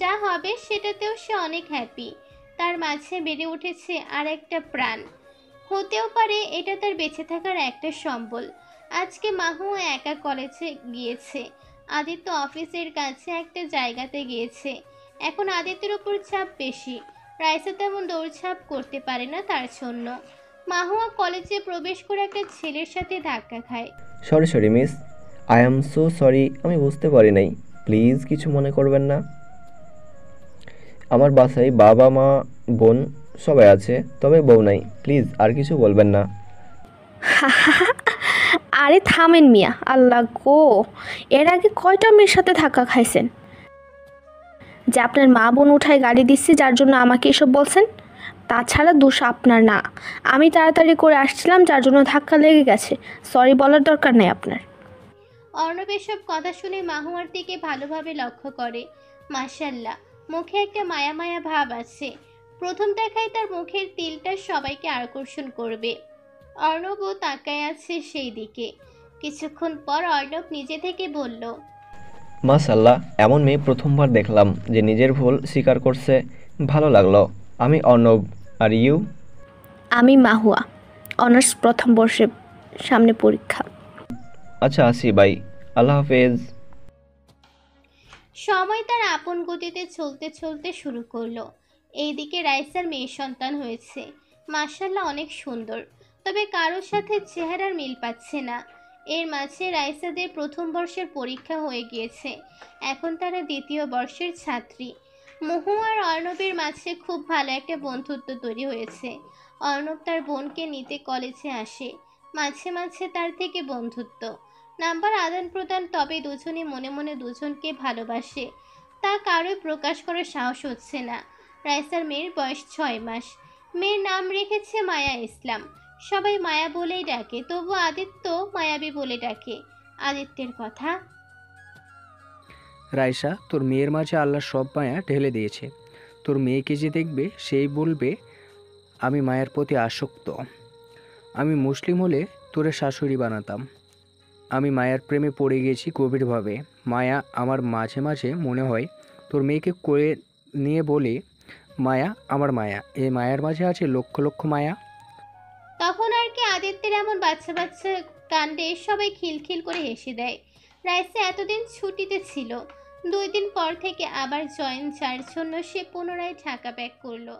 যা হবে সেটাতেও সে অনেক হ্যাপি। তার মাঝে বেড়ে উঠেছে আর একটা প্রাণ। হতেও পারে এটা তার বেঁচে থাকার একটা সম্বল। আজকে মাহু একা কলেজে গিয়েছে, আদিত্য অফিসের কাছে একটা জায়গাতে গিয়েছে। এখন আদিত্যের উপর চাপ বেশি, রাইসা তেমন দৌড়ঝাঁপ করতে পারে না তার জন্য। মাহুয়া কলেজে প্রবেশ করে একটা ছেলের সাথে ধাক্কা খায়। Sorry miss, I am so sorry, আমি বুঝতে পারি নাই, প্লিজ কিছু মনে করবেন না। আমার বাসায় বাবা মা বোন সবাই আছে, তবে বউ নাই, প্লিজ আর কিছু বলবেন না। আরে থামেন মিয়া, আল্লাহ গো, এর আগে কয়টা মেয়ের সাথে ধাক্কা খাইছেন যে আপনার মা বোন উঠায় গাড়ি দিচ্ছে, যার জন্য আমাকে এসব বলছেন? তাছাড়া দোষ আপনার না, আমি তাড়াতাড়ি করে আসছিলাম যার জন্য ধাক্কা লেগে গেছে। সরি বলার দরকার নেই আপনার। অর্ণব এসব কথা শুনে মাহুয়ার দিকে ভালোভাবে লক্ষ্য করে। মাশাল্লাহ, মুখে একটা মায়া মায়া ভাব আছে। প্রথম দেখায় তার মুখের তিলটা সবাইকে আকর্ষণ করবে। অর্ণবও তাকায় আছে সেই দিকে। কিছুক্ষণ পর অর্ণব নিজে থেকে বলল, মাশাল্লাহ, এমন মেয়ে প্রথমবার দেখলাম যে নিজের ভুল স্বীকার করছে, ভালো লাগলো। আমি অর্ণব, আর ইউ? আমি মাহুয়া, অনার্স প্রথম বর্ষে, সামনে পরীক্ষা। আচ্ছা আসি, বাই, আল্লাহ হাফেজ। সময় তার আপন গতিতে চলতে চলতে শুরু করলো। এইদিকে রাইসার মেয়ে সন্তান হয়েছে, মাশাল্লাহ অনেক সুন্দর। তবে কারোর সাথে চেহারার মিল পাচ্ছে না। এর মাঝে রাইসাদের প্রথম বর্ষের পরীক্ষা হয়ে গিয়েছে, এখন তারা দ্বিতীয় বর্ষের ছাত্রী। মহু আর অর্ণবের মাঝে খুব ভালো একটা বন্ধুত্ব তৈরি হয়েছে। অর্ণব তার বোনকে নিতে কলেজে আসে, মাঝে মাঝে তার থেকে বন্ধুত্ব, নাম্বার আদান প্রদান। তবে দুজনে মনে মনে দুজনকে ভালোবাসে, তা কারোই প্রকাশ করার সাহস হচ্ছে না। রাইসার মেয়ের বয়স 6 মাস। মেয়ের নাম রেখেছে মায়া ইসলাম। সবাই মায়া বলেই ডাকে, তবু আদিত্য মায়াবী বলে ডাকে। আদিত্যের কথা, রাইসা, তোর মেয়ের মাঝে আল্লাহ সব মায়া ঢেলে দিয়েছে। তোর মেয়েকে যে দেখবে সেই বলবে আমি মায়ের প্রতি আসক্ত। আমি মুসলিম হলে তোরে শাশুড়ি বানাতাম। আমি মায়ার প্রেমে পড়ে গেছি গভীরভাবে। মায়া, আমার মাঝে মাঝে মনে হয় তোর মেয়েকে কোলে নিয়ে বলি, মায়া আমার মায়া, এই মায়ার মাঝে আছে লক্ষ লক্ষ মায়া। তখন আর কি আদিত্যের এমন বাচ্চা বাচ্চা কাণ্ডে সবাই খিলখিল করে হেসে দেয়। রাইসা এতদিন ছুটিতে ছিল, 2 দিন পর থেকে আবার জয়েন, যার জন্য সে পুনরায় ঢাকা ব্যাক করলো।